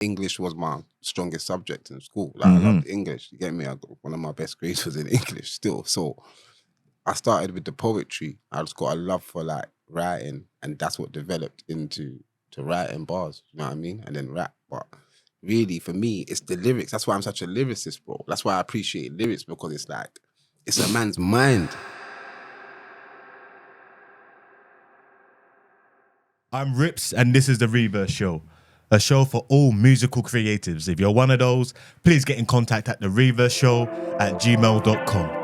English was my strongest subject in school. Like I loved English. You get me? I got one of my best grades was in English still. So I started with the poetry. I just got a love for like writing, and that's what developed into writing bars. You know what I mean? And then rap. But really, for me, it's the lyrics. That's why I'm such a lyricist, bro. That's why I appreciate lyrics, because it's like it's a man's mind. I'm Rippz, and this is the RE.VERS Show, a show for all musical creatives. If you're one of those, please get in contact at the RE.VERS Show@gmail.com.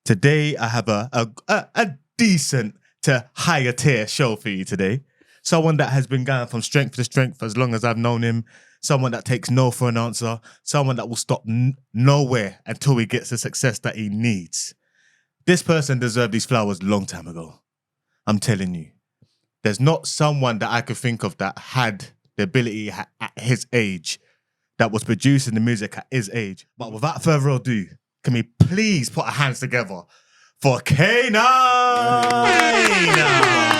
Today, I have a decent to higher tier show for you today. Someone that has been going from strength to strength as long as I've known him. Someone that takes no for an answer. Someone that will stop nowhere until he gets the success that he needs. This person deserved these flowers a long time ago. I'm telling you. There's not someone that I could think of that had the ability at his age, that was producing the music at his age. But without further ado, can we please put our hands together for K9?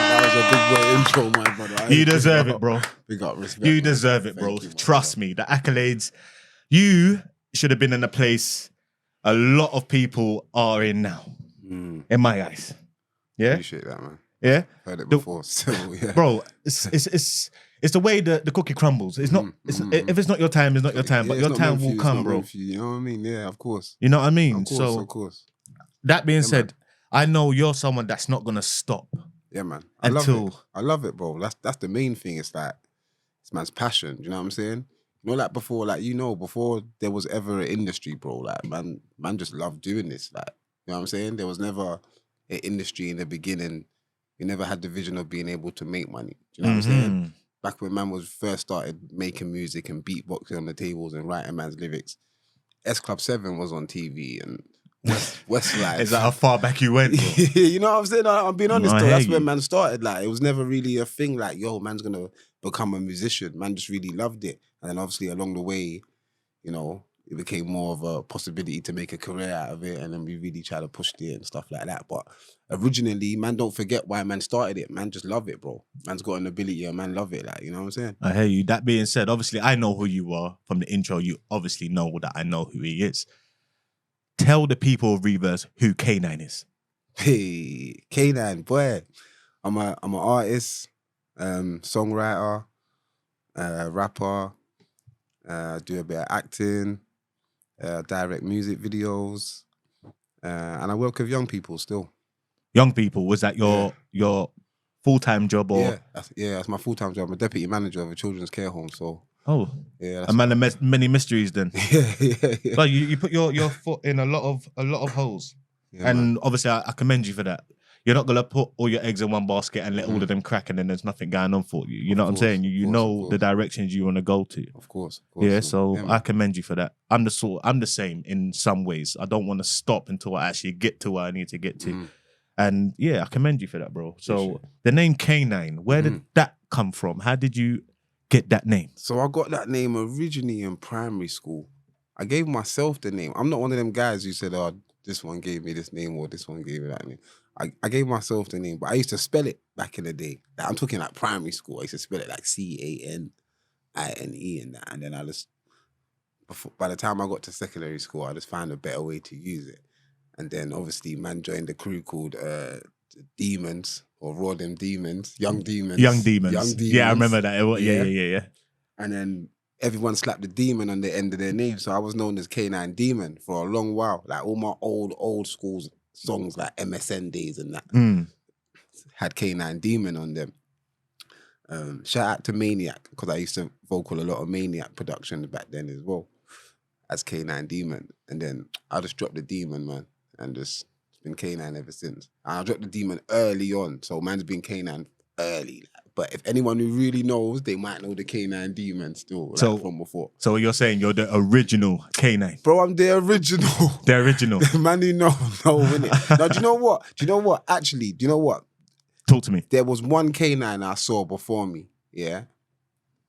That was a big boy intro, my brother. You deserve it, bro. Big up, respect. You deserve it, bro. Trust me, the accolades, you should have been in a place a lot of people are in now, in my eyes. Yeah? Appreciate that, man. Yeah? Heard it before, so yeah. Bro, it's the way the cookie crumbles. It's not. If it's not your time, it's not your time. But your time will come, bro. You know what I mean? Yeah, of course. You know what I mean? Of course. That being said, I know you're someone that's not gonna stop. Yeah, man. I love it, bro. That's the main thing. It's like it's man's passion. You know what I'm saying? You know, like before there was ever an industry, bro. Like man just loved doing this. Like, you know what I'm saying? There was never an industry in the beginning. We never had the vision of being able to make money. Do you know what I'm saying? Back when man was first started making music and beatboxing on the tables and writing man's lyrics, S.7 was on TV and Westlife. Is that how far back you went, bro? You know what I'm saying? I'm being honest, though. That's where man started. Like, it was never really a thing like, yo, man's gonna become a musician. Man just really loved it. And then obviously along the way, you know, it became more of a possibility to make a career out of it, and then we really try to push it and stuff like that. But originally, man, don't forget why man started it. Man just love it, bro. Man's got an ability and man love it, like, you know what I'm saying? I hear you. That being said, obviously, I know who you are from the intro. You obviously know that I know who he is. Tell the people of RE.VERS who K9 is. Hey, K9, boy. I'm an artist, songwriter, rapper, do a bit of acting, direct music videos, and I work with young people still. Young people, was that your full-time job? Or that's my full-time job. I'm a deputy manager of a children's care home, so a man of many mysteries then. yeah. Like you put your foot in a lot of holes, and obviously I commend you for that. You're not gonna put all your eggs in one basket and let all of them crack, and then there's nothing going on for you. You know what I'm saying? You know the directions you want to go to. Of course. Yeah, so I commend you for that. I'm the same in some ways. I don't want to stop until I actually get to where I need to get to. And yeah, I commend you for that, bro. So the name K9, where did that come from? How did you get that name? So I got that name originally in primary school. I gave myself the name. I'm not one of them guys who said, oh, this one gave me this name or this one gave me that name. I gave myself the name, but I used to spell it back in the day. Like, I'm talking like primary school. I used to spell it like Canine and that. And then by the time I got to secondary school, I just found a better way to use it. And then obviously man joined the crew called Demons, or Raw Them Demons, Young Demons. Young Demons. Yeah, I remember that. Yeah. And then everyone slapped the demon on the end of their name. So I was known as K9 Demon for a long while. Like all my old school songs like MSN days and that had K9 Demon on them. Shout out to Maniac, because I used to vocal a lot of Maniac productions back then as well as K9 Demon. And then I just dropped the Demon, man, and just it's been K9 ever since. And I dropped the Demon early on, so man's been K9 early. But if anyone who really knows, they might know the K9 Demon still, like, from before. So you're saying you're the original K9? Bro, I'm the original. The original. The man who know, innit? Now, do you know what? Actually, do you know what? Talk to me. There was one K9 I saw before me, yeah?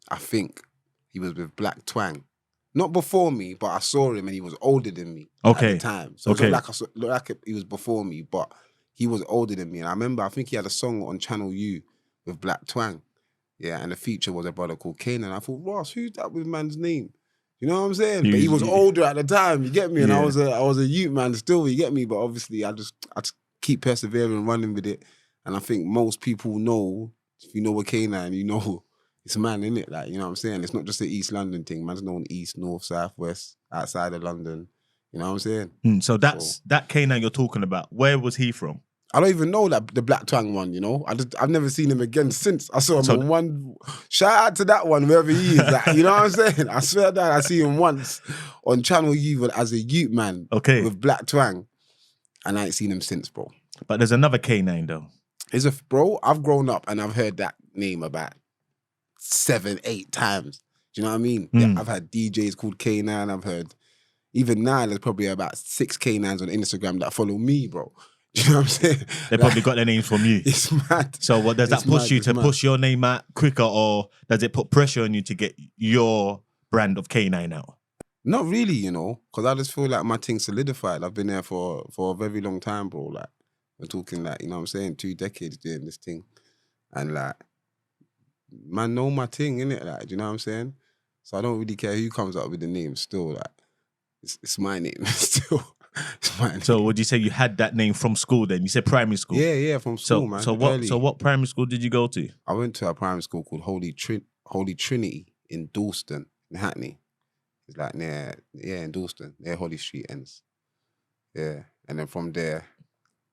I think he was with Black Twang. not before me, but I saw him and he was older than me at the time. So it looked like he was before me, but he was older than me. And I remember, I think he had a song on Channel U with Black Twang. Yeah, and the feature was a brother called Kane. And I thought, Ross, who's that with man's name? You know what I'm saying? But he was older at the time, you get me? And I was a youth man still, you get me? But obviously I just keep persevering, running with it. And I think most people know, if you know what K9, you know it's man, innit? Like, you know what I'm saying? It's not just an East London thing. Man's known East, North, South, West, outside of London. You know what I'm saying? So that K9 you're talking about, where was he from? I don't even know that the Black Twang one, you know? I've never seen him again since I saw him on one. Shout out to that one, wherever he is. Like, you know what I'm saying? I swear that I see him once on Channel U as a youth man with Black Twang. And I ain't seen him since, bro. But there's another K9 though. Bro, I've grown up and I've heard that name about 7, 8 times. Do you know what I mean? Yeah, I've had DJs called K9. I've heard, even now, there's probably about 6 K9s on Instagram that follow me, bro. Do you know what I'm saying? They probably got their names from you. It's mad. So what does that push you to push your name out quicker, or does it put pressure on you to get your brand of K9 out? Not really, you know, because I just feel like my thing's solidified. I've been there for a very long time, bro. Like, we're talking like, you know what I'm saying, 2 decades doing this thing. And like, man know my thing, innit? Like, do you know what I'm saying? So I don't really care who comes up with the name still. Like, it's my name still. It's my name. So would you say you had that name from school then? You said primary school? Yeah, from school, man. So what primary school did you go to? I went to a primary school called Holy Trinity in Dalston, in Hackney. It's like in Dalston, near Holly Street ends. Yeah. And then from there,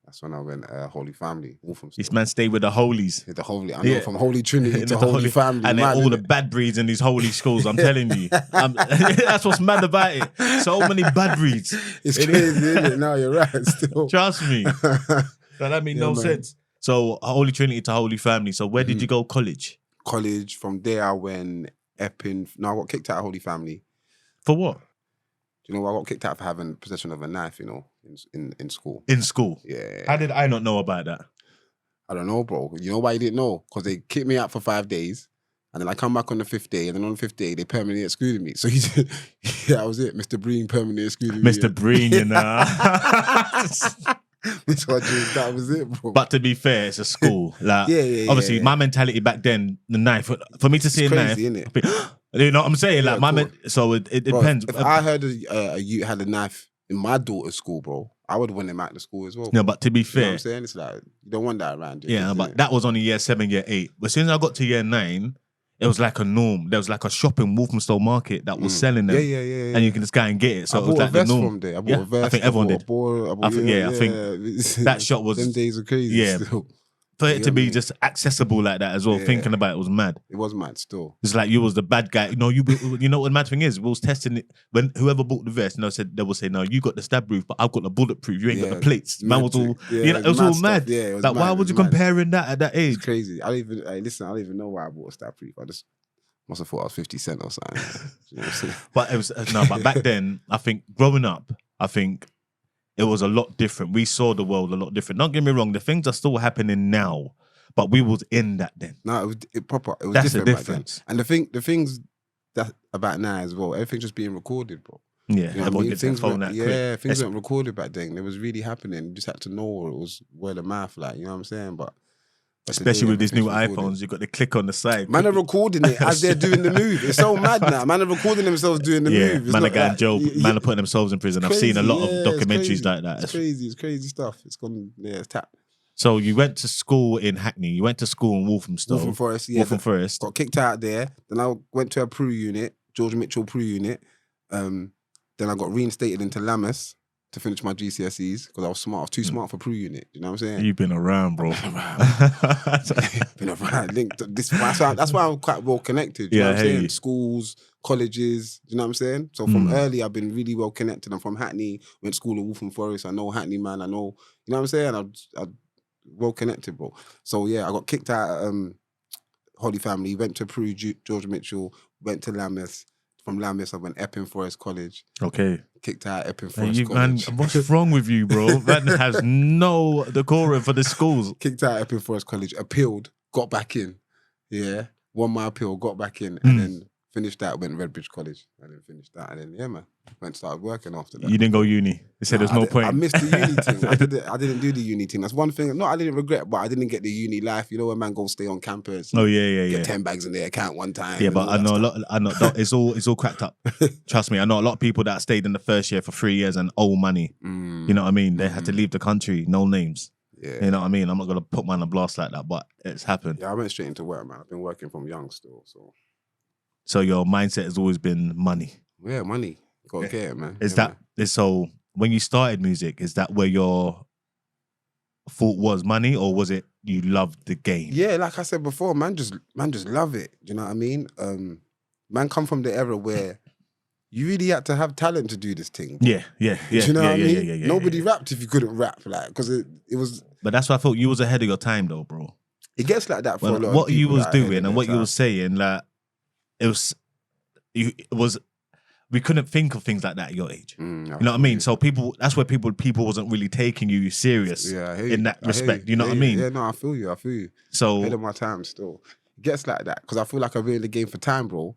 that's when I went Holy Family, Walthamstow. This man stayed with the Holies. With the Holy, I know, from Holy Trinity to Holy Family. And then all the bad breeds in these holy schools, I'm telling you. That's what's mad about it. So many bad breeds. It's crazy, isn't it? No, you're right, still. Trust me. That made no sense. So Holy Trinity to Holy Family. So where did you go college? College. From there, I went Epping. No, I got kicked out of Holy Family. For what? Do you know, I got kicked out for having possession of a knife, you know, in school. In school? Yeah. How did I not know about that? I don't know, bro. You know why you didn't know? Because they kicked me out for 5 days, and then I come back on the 5th day, and then on the 5th day, they permanently excluded me. So that was it. Mr. Breen permanently excluded me. Mr. Breen, you know. That was it, bro. But to be fair, it's a school. Like, obviously, my mentality back then, the knife, for me to see a knife, innit? You know what I'm saying? Like, so it depends. If I heard a youth had a knife in my daughter's school, bro, I would want him out of school as well. No, but to be fair, you know what I'm saying? It's like, you don't want that around you. Yeah, but that was only year 7, year 8. But as soon as I got to year 9, it was like a norm. There was like a shop in Walthamstow Market that was selling them. Yeah. And you can just go and get it. So I it was like the norm. From there. I bought a vest. I think everyone did. I think that shop was... Them days are crazy. Yeah. Still. For it to be just accessible like that as well, thinking about it was mad. It was mad still. It's like you was the bad guy. You know, you know what the mad thing is? We was testing it when whoever bought the vest, they will say, no, you got the stab proof, but I've got the bulletproof. You ain't got the plates. Man was all, it was all mad. Yeah, it was like, mad. why would you comparing that at that age? It's crazy. I don't even know why I bought a stab proof. I just must have thought I was 50 Cent or something. You know what I'm saying? But it was but back then, I think growing up, it was a lot different. We saw the world a lot different. Don't get me wrong, the things are still happening now. But we was in that then. No, it was proper. It was That's different the difference. Back then. And the things that about now as well, everything's just being recorded, bro. Yeah, you know everyone gets their phone out quick. Things weren't recorded back then. It was really happening. You just had to know, or it was word of mouth, like, you know what I'm saying? But especially with these new iPhones, you got the click on the side. Man are recording it as they're doing the move. It's so mad now. Man are recording themselves doing the move. Man are going jail. Man are putting themselves in prison. I've seen a lot of documentaries like that. It's crazy. It's crazy stuff. It's gone. Yeah, it's tapped. So you went to school in Hackney. You went to school in Walthamstow. Waltham Forest, yeah. Waltham Forest. Got kicked out there. Then I went to a Prue unit, George Mitchell Prue unit. Then I got reinstated into Lammas to finish my GCSEs because I was smart. I was too smart for Prue unit. You know what I'm saying? You've been around, bro. Been around. Linked. That's why I'm quite well connected. You know what I'm saying? Schools, colleges. You know what I'm saying? So from early, I've been really well connected. I'm from Hackney. Went to school in Waltham Forest. I know Hackney, man. I know. You know what I'm saying? I well connected, bro. So yeah, I got kicked out at Holy Family, went to Prue, George Mitchell, went to Lammas. From Lammas, I went Epping Forest College. Okay. Kicked out Epping Forest College. Man, what's wrong with you, bro? That has no decorum for the schools. Kicked out Epping Forest College, appealed, got back in. Yeah. Won my appeal, got back in, and then Finished that, went Redbridge College. I didn't finish that, and then man, went started working after that. You didn't go uni. They said there's no point. I missed the uni thing. I didn't do the uni thing. That's one thing. No, I didn't regret, but I didn't get the uni life. You know, when man go stay on campus. Oh yeah. Get 10 bags in their account one time. Yeah, but I know a lot. I know it's all cracked up. Trust me, I know a lot of people that stayed in the first year for 3 years and owe money. You know what I mean? They had to leave the country. No names. Yeah. You know what I mean? I'm not gonna put man on blast like that, but it's happened. Yeah, I went straight into work, man. I've been working from young still, so. So your mindset has always been money. Yeah, money. Gotta get it, man. So when you started music, is that where your thought was money, or was it you loved the game? Yeah, like I said before, man just love it. Do you know what I mean? Man come from the era where you really had to have talent to do this thing. Yeah. Do you know what I mean? Yeah, Nobody rapped if you couldn't rap, like, because it was. But that's why I thought you was ahead of your time, though, bro. It gets like that for a lot of people. What you was like, doing and what you was saying, like, it was. We couldn't think of things like that at your age. You know what I mean? So that's where people wasn't really taking you serious in that respect. You know what I mean? Yeah, no, I feel you. So ahead of my time still. It gets like that because I feel like I've been in the game for time, bro.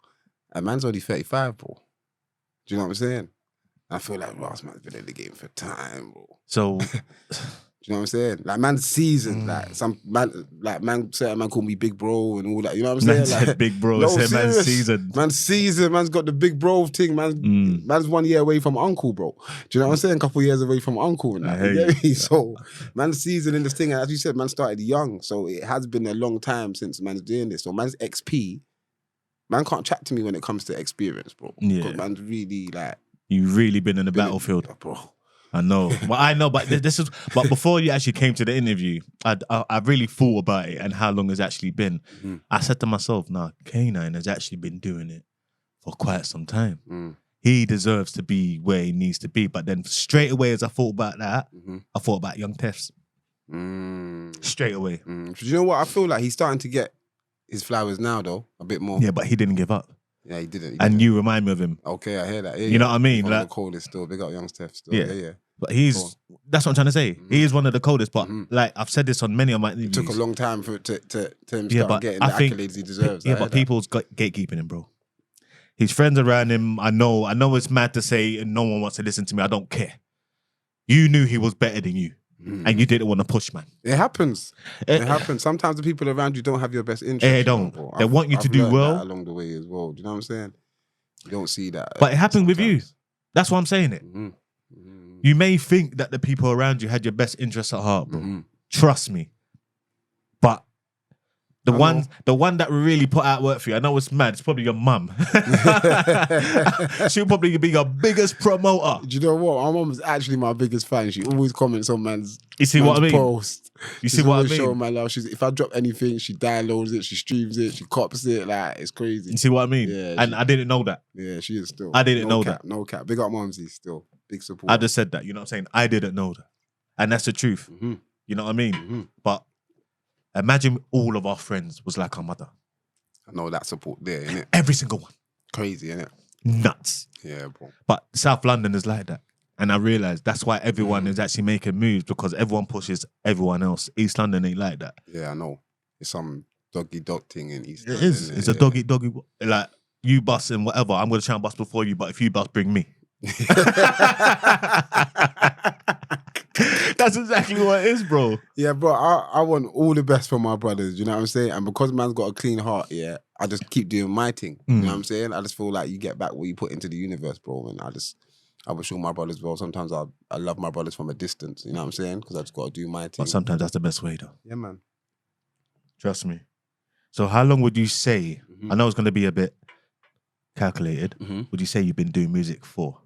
And man's only 35, bro. Do you know what I'm saying? I feel like Ross man's been in the game for time, bro. So do you know what I'm saying? Like man's seasoned, like some man, certain man call me big bro and all that. You know what I'm saying? Said like, big bro, no, said man's seasoned. Man's seasoned, man's got the big bro thing, man's 1 year away from uncle, bro. Do you know what I'm saying? A couple years away from uncle and that. You get me? So man's seasoned in this thing, and as you said, man started young. So it has been a long time since man's doing this. So man's XP, man can't chat to me when it comes to experience, bro. Because man's really like you've really been in the battlefield, bro. I know, but this is. But before you actually came to the interview, I really thought about it and how long it's actually been. I said to myself, "Nah, K9 has actually been doing it for quite some time. He deserves to be where he needs to be." But then straight away, as I thought about that, I thought about Young Tefs. Straight away. Do you know what? I feel like he's starting to get his flowers now, though, a bit more. Yeah, but he didn't give up. Yeah, he didn't. And you remind me of him. Okay, I hear that. Yeah, you know what I mean? One like, of the coldest still. Big up Young Steph still. Yeah. But that's what I'm trying to say. He is one of the coldest, but like I've said this on many of my interviews. It took a long time for to him start getting the accolades he deserves. Yeah, but people's gatekeeping him, bro. His friends around him, I know it's mad to say and no one wants to listen to me. I don't care. You knew he was better than you. And you didn't want to push, man. It happens. It happens. Sometimes the people around you don't have your best interest. They don't. They want you to do well. Along the way as well. Do you know what I'm saying? You don't see that. But it happened with you. That's why I'm saying it. You may think that the people around you had your best interests at heart, bro. Trust me. But the one that really put out work for you, I know it's mad, it's probably your mum. She'll probably be your biggest promoter. Do you know what? My mum's actually my biggest fan. She always comments on man's what I mean? post. You see what I mean? Showing my love. If I drop anything, she downloads it, she streams it, she cops it. Like, it's crazy. You see what I mean? Yeah, and I didn't know that. Yeah, she is still. I didn't know that. that. No cap. Big up Mumsy still. Big support. I just said that. You know what I'm saying? I didn't know that. And that's the truth. You know what I mean? But imagine all of our friends was like our mother. I know that support there, innit? Every single one. Crazy, innit? Nuts. Yeah, bro. But South London is like that. And I realised that's why everyone is actually making moves, because everyone pushes everyone else. East London ain't like that. Yeah, I know. It's some doggy dog thing in East London. It is. It's a doggy. Like, you bust and whatever, I'm going to try and bust before you, but if you bust, bring me. That's exactly what it is, bro. Yeah, bro, I want all the best for my brothers, you know what I'm saying? And because man's got a clean heart, yeah, I just keep doing my thing. You know what I'm saying? I just feel like you get back what you put into the universe, bro. And I will show my brothers well. Sometimes I love my brothers from a distance, you know what I'm saying? Because I just got to do my thing. But sometimes that's the best way, though. Yeah, man. Trust me. So how long would you say, I know it's going to be a bit calculated, would you say you've been doing music for?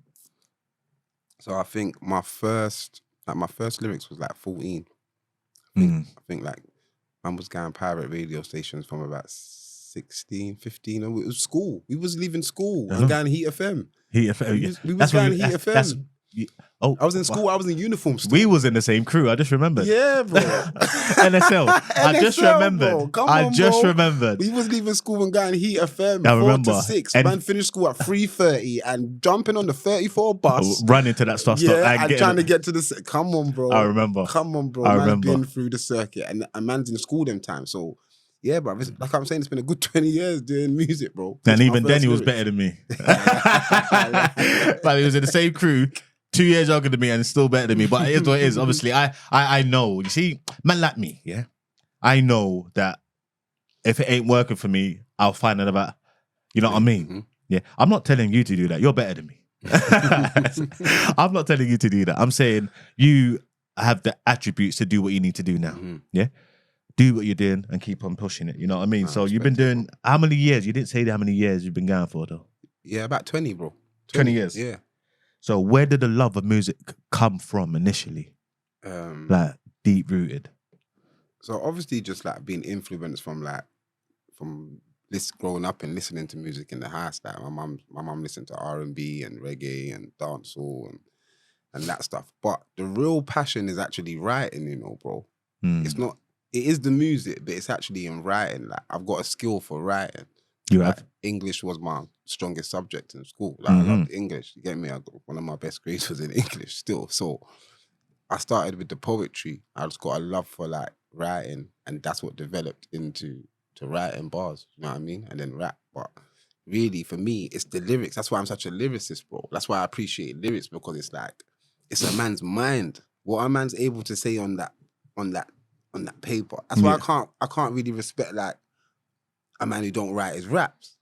So I think my first lyrics was like 14. I think like man was going pirate radio stations from about 16, 15. And it was school. We was leaving school and going Heat FM. Heat FM. We was going Heat FM. I was in school. I was in uniform still. We was in the same crew. I just remembered. Yeah, bro. NSL. I just remembered. I just remembered. We was leaving school and going Heat FM. I remember. 4 to 6. Man finished school at 3:30 and jumping on the 34 bus. Running to that stuff. Yeah, and trying to get to the. Come on, bro. I remember. Come on, bro. I man's remember. been through the circuit and man's in school them time. So Yeah, bro. Like I'm saying, it's been a good 20 years doing music, bro. And even then, he was better than me. But he was in the same crew, 2 years younger than me, and still better than me. But it is what it is. Obviously, I know. You see, man like me, yeah. I know that if it ain't working for me, I'll find another. You know what I mean? Yeah. I'm not telling you to do that. You're better than me. I'm not telling you to do that. I'm saying you have the attributes to do what you need to do now. Yeah. Do what you're doing and keep on pushing it. You know what I mean? So you've been doing how many years? You didn't say how many years you've been going for though. Yeah, about 20, bro. 20 years. Yeah. So where did the love of music come from initially? Like deep rooted. So obviously just like being influenced from this growing up and listening to music in the house. Like my mum listened to R&B and reggae and dancehall and that stuff. But the real passion is actually writing, you know, bro. It's not. It is the music, but it's actually in writing. Like I've got a skill for writing. You have? English was my strongest subject in school. Like I loved English. You get me? One of my best grades was in English still. So I started with the poetry. I just got a love for like writing, and that's what developed into writing bars. You know what I mean? And then rap. But really, for me, it's the lyrics. That's why I'm such a lyricist, bro. That's why I appreciate lyrics, because it's like it's a man's mind. What a man's able to say on that paper. That's why I can't really respect like a man who don't write his raps,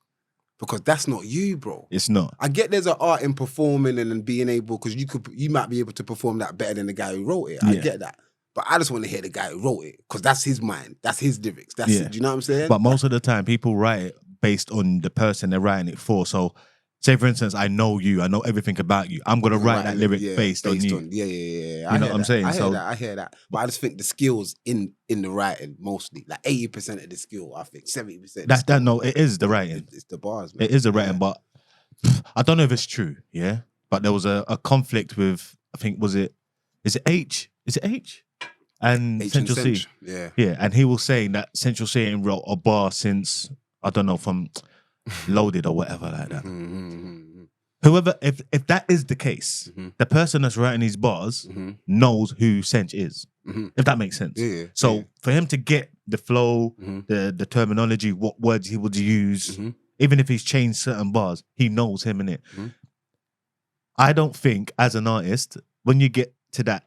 because that's not you, bro. It's not. I get there's an art in performing and being able, because you might be able to perform that better than the guy who wrote it. I get that. But I just want to hear the guy who wrote it, because that's his mind. That's his lyrics. That's it. Do you know what I'm saying? But most of the time, people write it based on the person they're writing it for. So, say for instance, I know you, I know everything about you. I'm gonna write that lyric based on you. Yeah. You know what I'm saying? I hear that. But I just think the skills in the writing mostly, like 80% of the skill, I think 70%. No, it is the writing. It's the bars, man. It is the writing, but I don't know if it's true. Yeah, but there was a conflict with, I think, is it H? Is it H? And H Central and C. Yeah, and he was saying that Central C ain't wrote a bar since, I don't know, from Loaded or whatever like that. Whoever, if that is the case, the person that's writing these bars knows who Sench is, if that makes sense. So for him to get the flow, the terminology, what words he would use, even if he's changed certain bars, he knows him in it. I don't think as an artist, when you get to that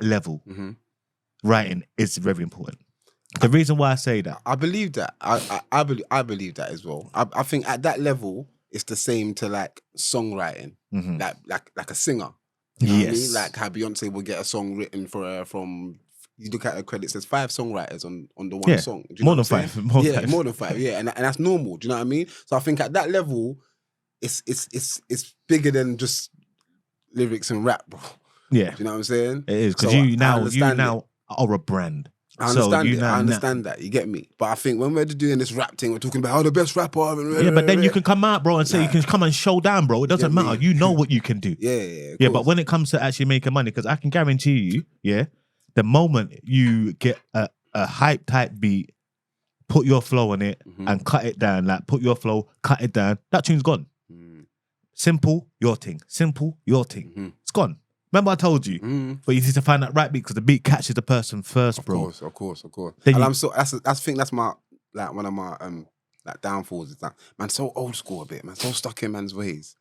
level, writing is very important. The reason why I say that, I believe that. I believe that as well. I think at that level, it's the same to like songwriting, like a singer. You know what I mean? Like how Beyonce will get a song written for her from. You look at her credits. There's 5 songwriters on the one song. Do you know more than what I'm 5. Saying? More than 5. Yeah, and that's normal. Do you know what I mean? So I think at that level, it's bigger than just lyrics and rap, bro. Yeah, do you know what I'm saying? It is, because so you now are a brand. I understand that. You get me? But I think when we're doing this rap thing, we're talking about the best rapper. But then you can come out, bro, and say you can come and show down, bro. It doesn't matter. You know what you can do. Yeah. But when it comes to actually making money, because I can guarantee you, the moment you get a hype type beat, put your flow on it and cut it down, like put your flow, cut it down, that tune's gone. Simple, your thing. Simple, your thing. It's gone. Remember I told you, but you need to find that right beat, because the beat catches the person first, bro. Of course. Then and I think that's my like one of my like downfalls is that man so old school a bit, man, so stuck in man's ways.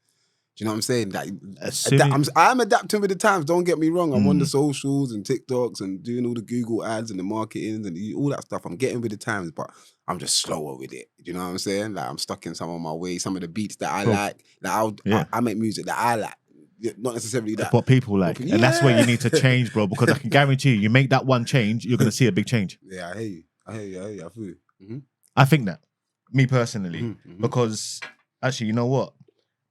Do you know what I'm saying? Like I'm adapting with the times. Don't get me wrong. I'm on the socials and TikToks and doing all the Google ads and the marketing and all that stuff. I'm getting with the times, but I'm just slower with it. Do you know what I'm saying? Like I'm stuck in some of my ways, some of the beats that I like. Like I make music that I like. Not necessarily that. What people like. And that's where you need to change, bro, because I can guarantee you make that one change, you're going to see a big change. Yeah, I hear you. I feel you. I think that, me personally, because actually, you know what?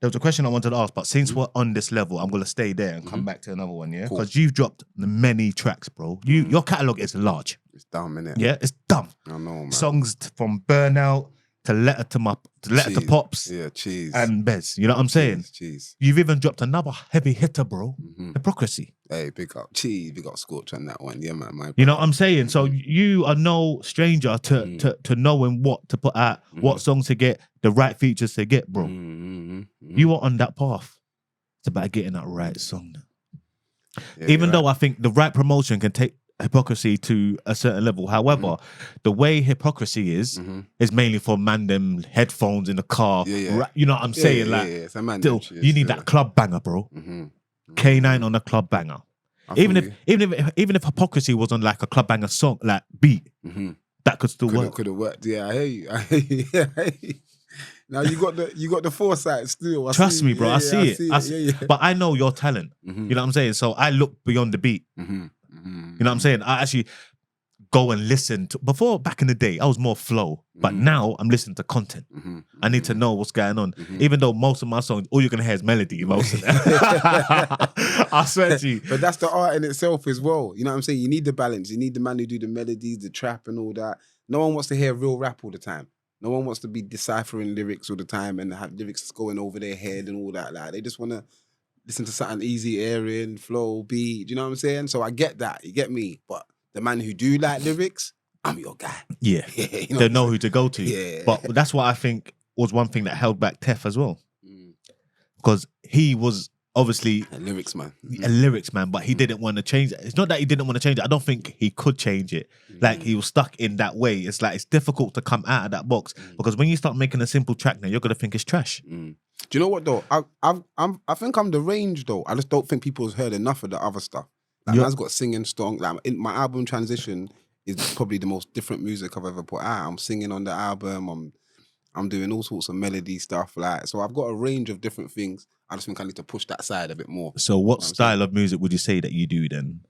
There was a question I wanted to ask, but since we're on this level, I'm going to stay there and come back to another one, yeah? Because you've dropped many tracks, bro. Your catalogue is large. It's dumb, innit? Yeah, it's dumb. I know, man. Songs from Burnout to Letter to Pops. Yeah, cheese. And Bez. You know what I'm saying? Cheese. You've even dropped another heavy hitter, bro. Hypocrisy. Hey, big up cheese, big up Scorch on that one. Yeah, man. You know what I'm saying? So you are no stranger to knowing what to put out, what songs to get, the right features to get, bro. You are on that path. It's about getting that right song. Yeah, even though I think the right promotion can take hypocrisy to a certain level. However, the way hypocrisy is mainly for man them headphones in the car. Yeah. You know what I'm saying? Like, It's a man still, you need that club banger, bro. K9 on a club banger. Even if hypocrisy was on like a club banger song, like beat, that could still work. Could have worked. Yeah, I hear you. Now you got the foresight still. Trust me, bro. I see it. But I know your talent. You know what I'm saying? So I look beyond the beat. You know what I'm saying? I actually go and listen to. Before, back in the day, I was more flow. But now I'm listening to content. I need to know what's going on. Even though most of my songs, all you're going to hear is melody, most of them. I swear to you. But that's the art in itself as well. You know what I'm saying? You need the balance. You need the man who do the melodies, the trap and all that. No one wants to hear real rap all the time. No one wants to be deciphering lyrics all the time and have lyrics going over their head and all that. Like, they just want to listen to something easy, airing, flow, beat. Do you know what I'm saying? So I get that. You get me? But the man who do like lyrics, I'm your guy. Yeah. You They know who to go to. Yeah. But that's what I think was one thing that held back Tef as well. Because he was obviously a lyrics man. A lyrics man, but he didn't want to change it. It's not that he didn't want to change it. I don't think he could change it. Like, he was stuck in that way. It's like, it's difficult to come out of that box because when you start making a simple track now, you're going to think it's trash. Do you know what though? I think I'm the range though. I just don't think people's heard enough of the other stuff. Like, man's got singing song. Like, in my album Transition is probably the most different music I've ever put out. I'm singing on the album. I'm doing all sorts of melody stuff. Like, so I've got a range of different things. I just think I need to push that side a bit more. So what style of music would you say that you do then?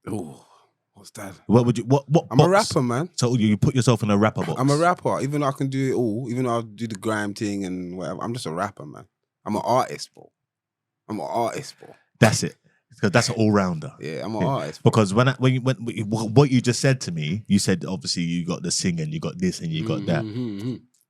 Oh, what's that? What would you, what I'm a rapper, man. So you put yourself in a rapper box? I'm a rapper. Even though I can do it all, even though I do the grime thing and whatever, I'm just a rapper, man. I'm an artist, bro. That's it. Because that's an all-rounder. Yeah, I'm an artist. Because when what you just said to me, you said obviously you got the singing, you got this and you got that.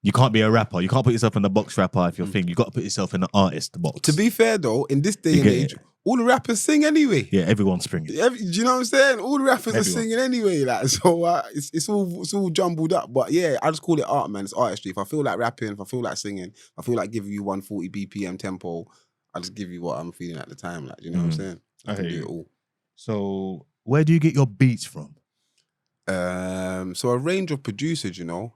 You can't be a rapper. You can't put yourself in the box rapper if you're thinking. You got to put yourself in the artist box. To be fair though, in this day and age, all the rappers sing anyway. Yeah, everyone's springing. Do you know what I'm saying? All the rappers are singing anyway. Like, so it's all jumbled up. But yeah, I just call it art, man. It's artistry. If I feel like rapping, if I feel like singing, if I feel like giving you 140 BPM tempo, I just give you what I'm feeling at the time. Like, do you know what I'm saying? I can do it all. So where do you get your beats from? So a range of producers, you know.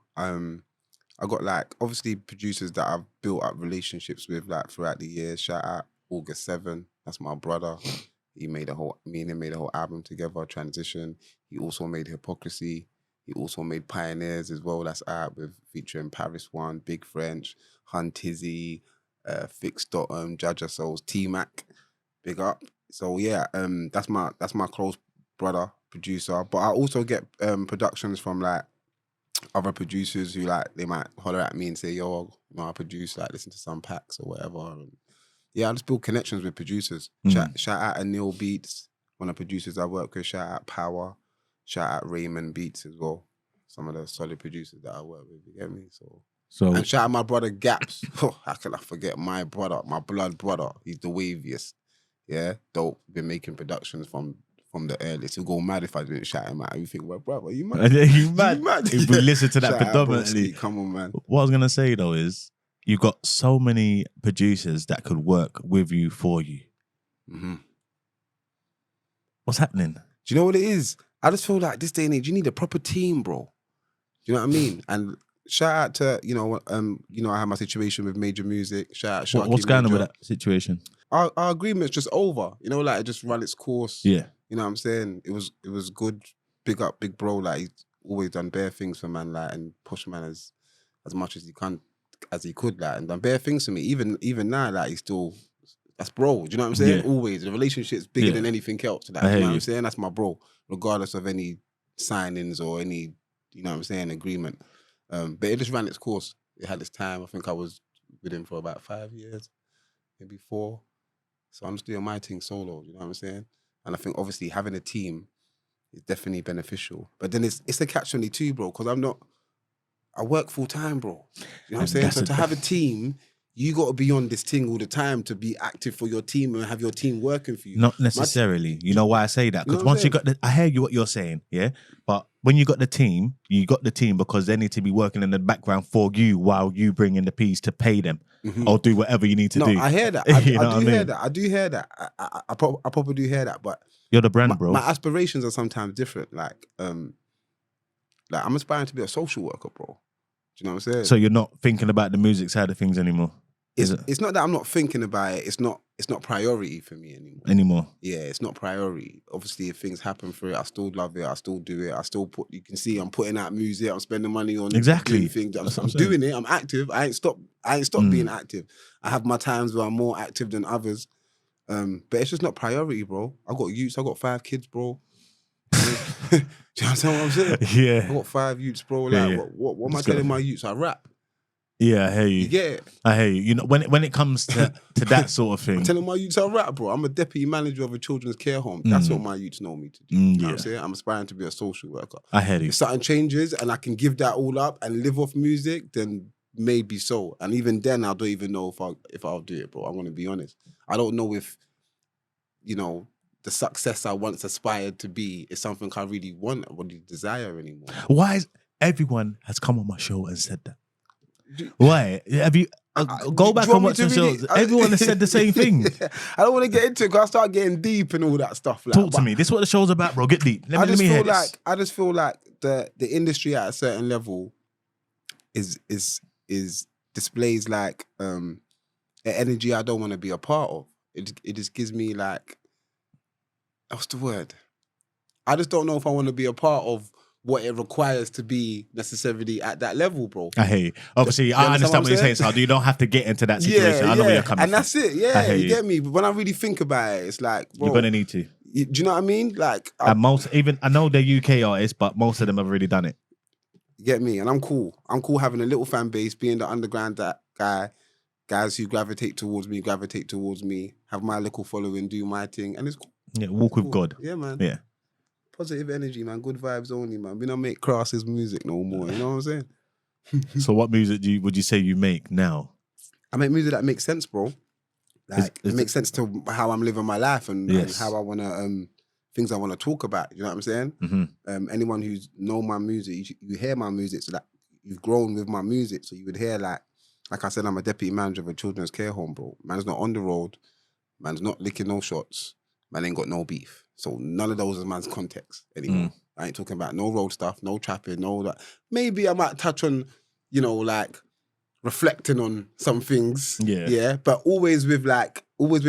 I got like obviously producers that I've built up relationships with like throughout the years. Shout out August 7, that's my brother. Me and him made a whole album together, Transition. He also made Hypocrisy. He also made Pioneers as well. That's out with featuring Paris One, Big French, Hun Tizzy, Fix Dot'em, Jaja Souls, T-Mac. Big up. So yeah, that's my close brother producer. But I also get productions from like other producers who like they might holler at me and say, "Yo, you know, I produce, like listen to some packs or whatever." And yeah, I just build connections with producers. Shout out Anil Beats, one of the producers I work with. Shout out Power. Shout out Raymond Beats as well. Some of the solid producers that I work with. You get me? So and shout out my brother Gaps. How can I forget my brother, my blood brother? He's the waviest. Yeah, dope. Been making productions from the earliest. He'll go mad if I didn't shout him out. You think, well, brother, you mad? You mad? If we listen to that shout predominantly. Out, come on, man. What I was going to say, though, is you've got so many producers that could work with you, for you. What's happening? Do you know what it is? I just feel like this day and age, you need a proper team, bro. Do you know what I mean? And shout out to, you know, I had my situation with Major Music. Shout out Sharky What's going on Major. with that situation? Our agreement's just over. You know, like it just ran its course. Yeah. You know what I'm saying? It was good. Big up, big bro. Like, he's always done bare things for man, like, and push man as much as he could, like, and done bare things for me. Even now, like, he's still, that's bro. Do you know what I'm saying? Yeah. Always. The relationship's bigger than anything else. Like, you know what I'm saying? That's my bro. Regardless of any signings or any, you know what I'm saying, agreement. But it just ran its course. It had its time. I think I was with him for about 5 years, maybe 4. So I'm just doing my thing solo, you know what I'm saying? And I think obviously having a team is definitely beneficial. But then it's a catch-22, bro, because I work full time, bro. You know what I'm saying? So to have a team, you got to be on this thing all the time to be active for your team and have your team working for you. Not necessarily. You know why I say that? Because once you got I hear you what you're saying, yeah? But when you got the team because they need to be working in the background for you while you bring in the piece to pay them or do whatever you need to do. No, I hear that. I do hear that. I do hear that. I probably do hear that. But You're the brand, bro. My aspirations are sometimes different. Like I'm aspiring to be a social worker, bro. Do you know what I'm saying? So you're not thinking about the music side of things anymore? It's not that I'm not thinking about it. It's not priority for me anymore. Yeah, it's not priority. Obviously, if things happen for it, I still love it. I still do it. I still you can see I'm putting out music. I'm spending money on doing things. I'm doing it. I'm active. I ain't stopped being active. I have my times where I'm more active than others. But it's just not priority, bro. I got youths. I got 5 kids, bro. Do you understand what I'm saying? Yeah. I got 5 youths, bro. Like, what am I telling my youths? I rap. Yeah, I hear you. You get it? I hear you. You know, when it comes to that sort of thing. I'm telling my youths I rap, bro. I'm a deputy manager of a children's care home. That's what my youths know me to do. You know what I'm saying? I'm aspiring to be a social worker. I hear you. If something changes and I can give that all up and live off music, then maybe so. And even then, I don't even know if I'll do it, bro. I'm going to be honest. I don't know if, you know, the success I once aspired to be is something I really want or really desire anymore. Why is everyone has come on my show and said that? Why? Have you go back and watch the shows? Everyone has said the same thing. I don't want to get into it because I start getting deep and all that stuff. Like, Talk to me. This is what the show's about, bro. Get deep. I just feel like the industry at a certain level is displays like an energy I don't want to be a part of. It just gives me like, what's the word? I just don't know if I want to be a part of what it requires to be necessarily at that level, bro. I hear you. Obviously, I understand what you're saying, so you don't have to get into that situation. I know where you're coming from. And that's it, yeah. You get me? But when I really think about it, it's like, bro, you're going to need to. Do you know what I mean? Like, I know they're UK artists, but most of them have already done it. You get me? And I'm cool. I'm cool having a little fan base, being the underground guy, guys who gravitate towards me, have my little following, do my thing, and it's cool. Yeah, walk with God. Yeah, man. Yeah. Positive energy, man. Good vibes only, man. We don't make crasses music no more. You know what I'm saying? So what music would you say you make now? I make music that makes sense, bro. Like, it makes sense to how I'm living my life and how I want to, things I want to talk about. You know what I'm saying? Mm-hmm. Anyone who's know my music, you hear my music, so that you've grown with my music. So you would hear like I said, I'm a deputy manager of a children's care home, bro. Man's not on the road. Man's not licking no shots. Man ain't got no beef. So none of those is man's context anymore. I ain't talking about no road stuff, no trapping, no that. Maybe I might touch on, you know, like reflecting on some things. Yeah. But always with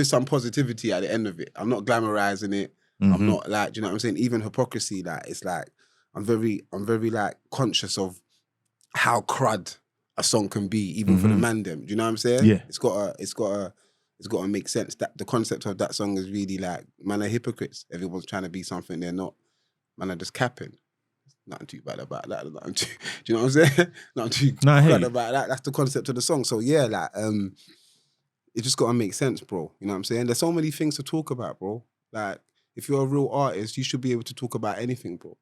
some positivity at the end of it. I'm not glamorizing it. Mm-hmm. I'm not like, do you know what I'm saying? Even hypocrisy, like it's like I'm very like conscious of how crud a song can be, even for the man them. Do you know what I'm saying? Yeah. It's got to make sense. That the concept of that song is really like, man are hypocrites. Everyone's trying to be something they're not. Man are just capping. Nothing too bad about that. Do you know what I'm saying? Nothing too bad about that. That's the concept of the song. So yeah, like it just got to make sense, bro. You know what I'm saying? There's so many things to talk about, bro. Like if you're a real artist, you should be able to talk about anything, bro.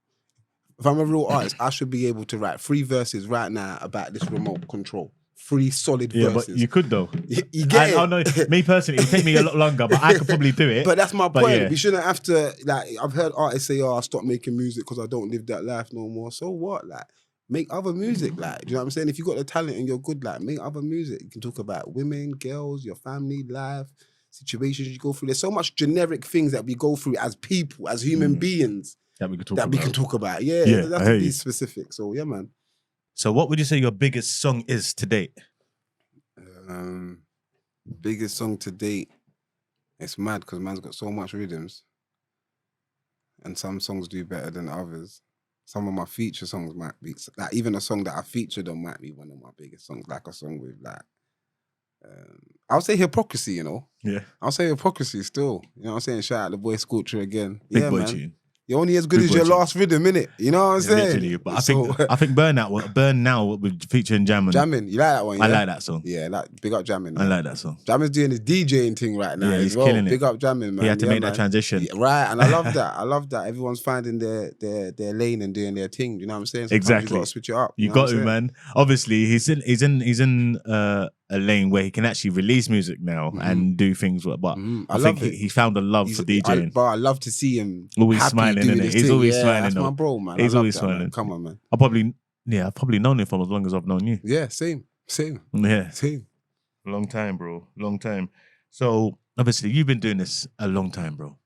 If I'm a real artist, I should be able to write 3 verses right now about this remote control. 3 solid verses. Yeah, but you could though. You get it? I know, me personally, it would take me a lot longer, but I could probably do it. But that's my point. Yeah. We shouldn't have to, like, I've heard artists say, oh, I stopped making music because I don't live that life no more. So what? Like, make other music. Like, do you know what I'm saying? If you got the talent and you're good, like, make other music. You can talk about women, girls, your family, life, situations you go through. There's so much generic things that we go through as people, as human beings. That we can talk about. Yeah, it doesn't have to be specific. So, yeah, man. So what would you say your biggest song is to date? Biggest song to date. It's mad because man's got so much rhythms. And some songs do better than others. Some of my feature songs might be, like even a song that I featured on might be one of my biggest songs, like a song with like, I'll say Hypocrisy, you know? Yeah. I'll say Hypocrisy still. You know what I'm saying? Shout out the boy Sculpture again. Big boy tune. You're only as good as your last rhythm, innit? You know what I'm saying? Literally. But I think Burn Now would feature in Jammin'. Jammin', you like that one? Yeah? I like that song. Yeah, like big up Jammin'. I like that song. Jammin's doing his DJing thing right now. Yeah, he's killing it. Big up Jammin', man. He had to make that transition. Yeah, right, and I love that. I love that. Everyone's finding their lane and doing their thing. You know what I'm saying? Sometimes exactly. You got to switch it up. You got to, man. Obviously, he's in a lane where he can actually release music now and do things. But I think he found a love for DJing. But I love to see him always smiling, innit? He's always smiling. That's my bro, man. He's always smiling. Man. Come on, man. I've probably known him for as long as I've known you. Yeah, same. Yeah, same. Long time, bro. Long time. So obviously, you've been doing this a long time, bro.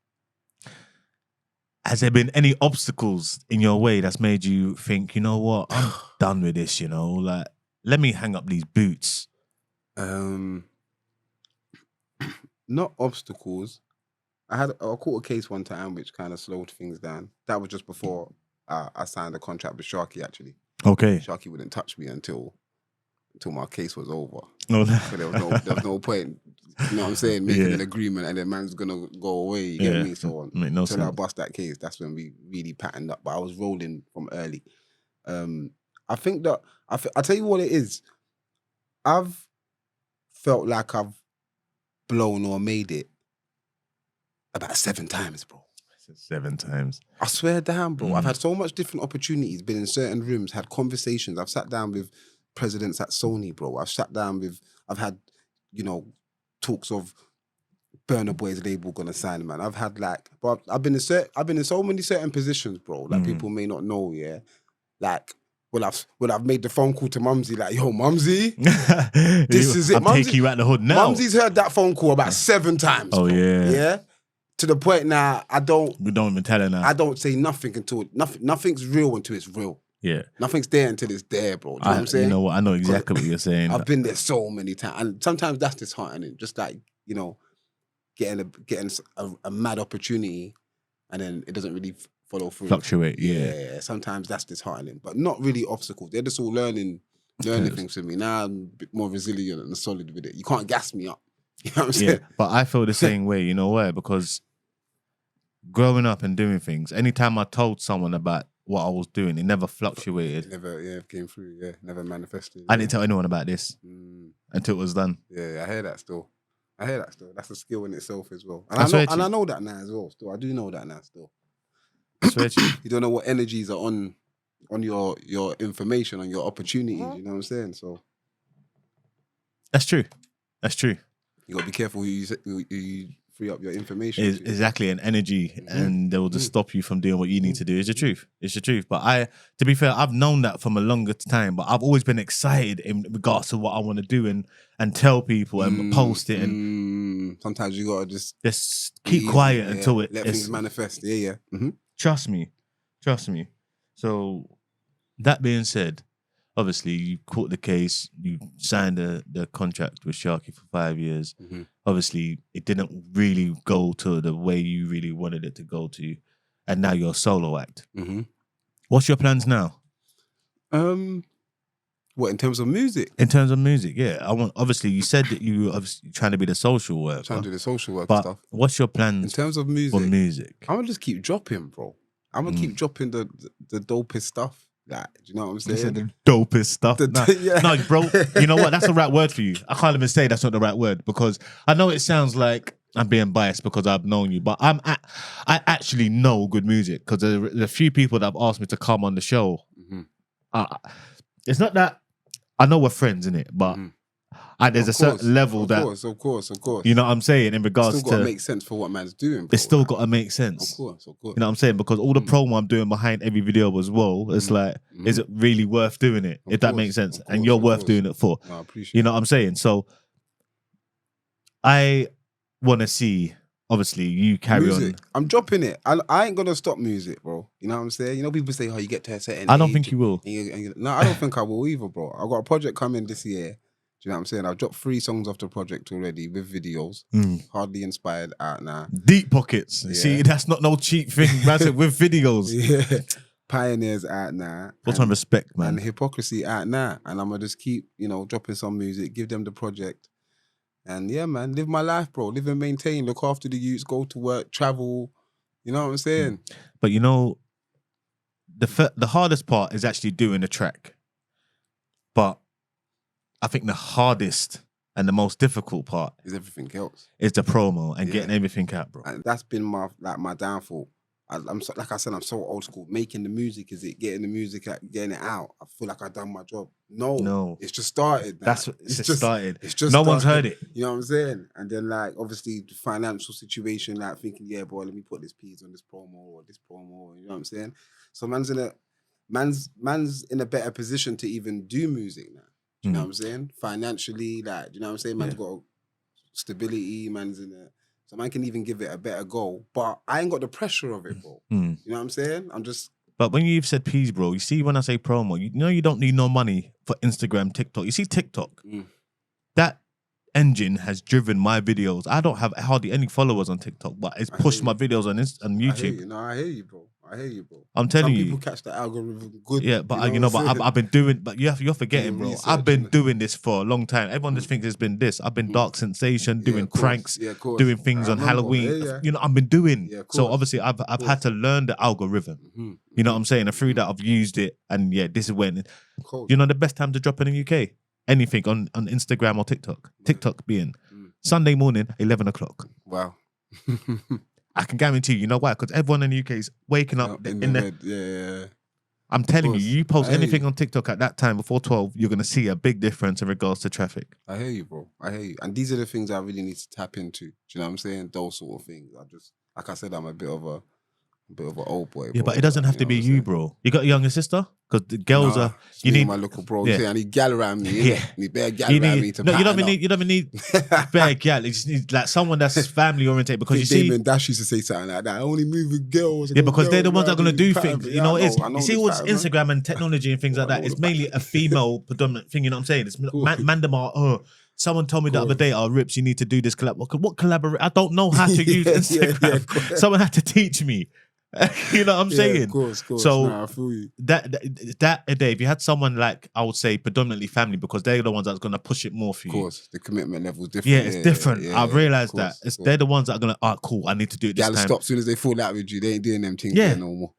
has there been any obstacles in your way that's made you think, you know what, I'm done with this, you know, like, let me hang up these boots? Not obstacles. I caught a case one time which kind of slowed things down. That was just before I signed a contract with Sharky, actually. Okay. Sharky wouldn't touch me until my case was over. No. So there was no point, you know what I'm saying, making an agreement and then man's gonna go away, you get me? So until I bust that case, that's when we really patterned up. But I was rolling from early. I think that I'll tell you what it is. I've felt like I've blown or made it about 7 times, bro. 7 times. I swear down, bro. I've had so much different opportunities, been in certain rooms, had conversations. I've sat down with presidents at Sony, bro. I've had, you know, talks of Burna Boy's label gonna sign, man. I've had bro, I've been in so many certain positions, bro, that people may not know, yeah. Like, when I've made the phone call to Mumsy, like, yo, Mumsy, this is it. I'm taking you out the hood now. Mumsy's heard that phone call about 7 times. Oh, bro. yeah. Yeah? To the point now, we don't even tell her now. I don't say nothing until nothing's real until it's real. Yeah. Nothing's there until it's there, bro. Do you know what I'm saying? You know what? I know exactly what you're saying. I've been there so many times. And sometimes that's disheartening. Just like, you know, getting a mad opportunity and then it doesn't really follow through. Fluctuate, yeah. Sometimes that's disheartening. But not really obstacles. They're just all learning things for me. Now I'm a bit more resilient and solid with it. You can't gas me up. You know what I'm saying? Yeah, but I feel the same way, you know why? Because growing up and doing things, anytime I told someone about what I was doing, it never fluctuated. Never came through, never manifested. I didn't tell anyone about this until it was done. Yeah, I hear that still. That's a skill in itself as well. And I know that now as well. Still, I do know that now still. I swear to you. You don't know what energies are on your information, on your opportunities, you know what I'm saying? So That's true. You gotta be careful who you free up your information. Exactly, an energy, and they will just stop you from doing what you need to do. It's the truth. It's the truth. But to be fair, I've known that from a longer time. But I've always been excited in regards to what I want to do and tell people and post it. And sometimes you gotta just keep quiet until let things manifest. Yeah. Mm-hmm. Trust me. So that being said, obviously, you caught the case, you signed the contract with Sharky for 5 years. Mm-hmm. Obviously, it didn't really go to the way you really wanted it to go to. And now you're a solo act. Mm-hmm. What's your plans now? What, in terms of music? In terms of music, yeah. Obviously, you said that you were trying to be the social worker. Trying to do the social work but stuff. What's your plans in terms of music? For music? I'm going to just keep dropping, bro. I'm going to keep dropping the dopest stuff. Like, do you know what I'm saying? You said the dopest stuff. No, bro, you know what? That's the right word for you. I can't even say that's not the right word because I know it sounds like I'm being biased because I've known you, but I actually know good music because there's a few people that have asked me to come on the show. Mm-hmm. It's not that I know we're friends, innit? But there's a certain level that... Of course. You know what I'm saying? In regards to... It's still got to make sense for what man's doing, bro. It's still got to make sense. Of course. You know what I'm saying? Because all the promo I'm doing behind every video as well, it's like, is it really worth doing it? If that makes sense. And you're worth doing it for. I appreciate you know what I'm saying? So, I want to see, obviously, you carry music. on. I'm dropping it. I ain't going to stop music, bro. You know what I'm saying? You know, people say, oh, you get to a certain I don't age think you will. No, I don't think I will either, bro. I've got a project coming this year. Do you know what I'm saying? I've dropped 3 songs off the project already with videos. Hardly Inspired out now. Deep pockets. Yeah. See, that's not no cheap thing, man. With videos. Yeah. Pioneers out now. Put some respect, man. And Hypocrisy out now. And I'm going to just keep, dropping some music, give them the project. And yeah, man, live my life, bro. Live and maintain, look after the youths, go to work, travel. You know what I'm saying? But the hardest part is actually doing the track. But I think the hardest and the most difficult part is everything else. Is the promo and getting everything out, bro. And that's been my downfall. I'm so, like I said, I'm so old school. Making the music, is it getting the music out, getting it out? I feel like I've done my job. No, it's just started. Now. It's just started. It's just no started. One's heard it. You know what I'm saying? And then obviously the financial situation, thinking, yeah, boy, let me put this piece on this promo or this promo. You know what I'm saying? So man's in a better position to even do music now. Do you know what I'm saying? Financially, do you know what I'm saying? Man's got stability. Man's in it. So man can even give it a better go. But I ain't got the pressure of it, bro. Mm. You know what I'm saying? I'm just... But when you've said peas, bro, you see when I say promo, you know you don't need no money for Instagram, TikTok. You see TikTok, that engine has driven my videos. I don't have hardly any followers on TikTok, but it's pushed my videos on YouTube. I hear you. No, I hear you, bro. I hear you, bro. I'm telling you. Some people catch the algorithm good. Yeah, but I've been doing, but you're forgetting, bro. I've been doing this for a long time. Everyone just thinks it's been this. I've been Dark Sensation, doing pranks, doing things on Halloween. Yeah. You know, I've been doing. So obviously I've had to learn the algorithm. You know what I'm saying? And through that I've used it. And yeah, this is when, you know, the best time to drop in the UK. Anything on Instagram or TikTok. TikTok being Sunday morning, 11 o'clock. Wow. I can guarantee you know why? Because everyone in the UK is waking up in the... Yeah. I'm telling you, you post anything on TikTok at that time before 12, you're going to see a big difference in regards to traffic. I hear you, bro. I hear you. And these are the things I really need to tap into. Do you know what I'm saying? Those sort of things. Like I said, I'm a bit of an old boy. Yeah, but it doesn't have to be you, bro. You got a younger sister? Because the girls are... You need my little bro. Yeah. I need gal around me. Yeah. I need bare gal around me to you don't even need bare gal. You just need like someone that's family oriented. Because you see... Damon Dash used to say something like that. I only move with girls. Yeah, because they're the ones that are going to do things. You know what it is? You see what's Instagram and technology and things like that. It's mainly a female predominant thing. You know what I'm saying? It's Mandamar. Someone told me the other day, Rippz, you need to do this collab. What collaborate? I don't know how to use Instagram. Someone had to teach me. You know what I'm saying? Of course. So I feel you. That day, if you had someone like, I would say predominantly family, because they're the ones that's going to push it more for you. Of course, the commitment level is different. Yeah, it's different. I've realised that. They're the ones that are going to, cool, I need to do it this time. Stop as soon as they fall out with you. They ain't doing them things there no more.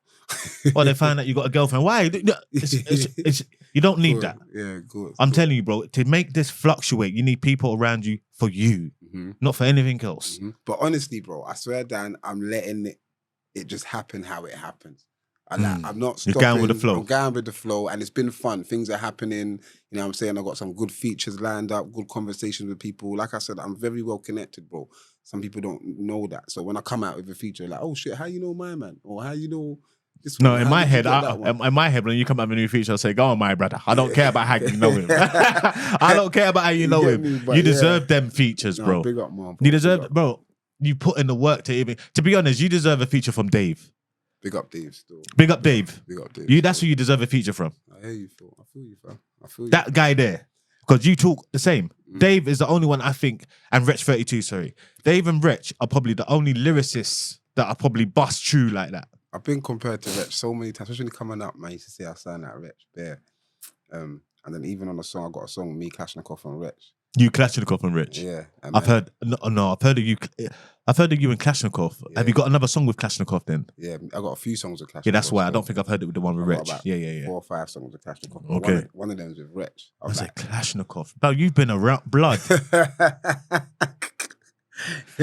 Or they find out you got a girlfriend. Why? You don't need that. Yeah, good. I'm telling you, bro, to make this fluctuate, you need people around you for you, not for anything else. But honestly, bro, I swear, Dan, I'm letting it just happen how it happens. I'm not stopping. You're going with the flow. I'm going with the flow, and it's been fun. Things are happening. You know what I'm saying? I've got some good features lined up, good conversations with people. Like I said, I'm very well connected, bro. Some people don't know that. So when I come out with a feature, like, oh shit, how you know my man? Or how you know this one? No, in my head, when you come out with a new feature, I'll say, go on, my brother. I don't care about how you know him. I don't care about how you know him. You deserve them features, bro. Big up, man. You deserve, bro. You put in the work to be honest, you deserve a feature from Dave. Big up Dave still. Big up Dave. Big up Dave. That's who you deserve a feature from. I hear you, Phil. I feel you, fam. I feel you. That guy there. Because you talk the same. Dave is the only one I think, and Wretch32, sorry. Dave and Wretch are probably the only lyricists that are probably bust true like that. I've been compared to Wretch so many times, especially coming up, man. I used to say I sound like Wretch there. And then even on the song, I got a song with me, Kalashnikov and Wretch. You Kalashnikov and Rich. Yeah. I've heard of you. I've heard of you and Kalashnikov. Yeah. Have you got another song with Kalashnikov then? Yeah, I got a few songs with Kalashnikov. Yeah, that's why I don't think I've heard it with the one with Rich. Yeah. 4 or 5 songs with Kalashnikov. Okay. One of them is with Rich. I was like, Kalashnikov. Bro, you've been around blood.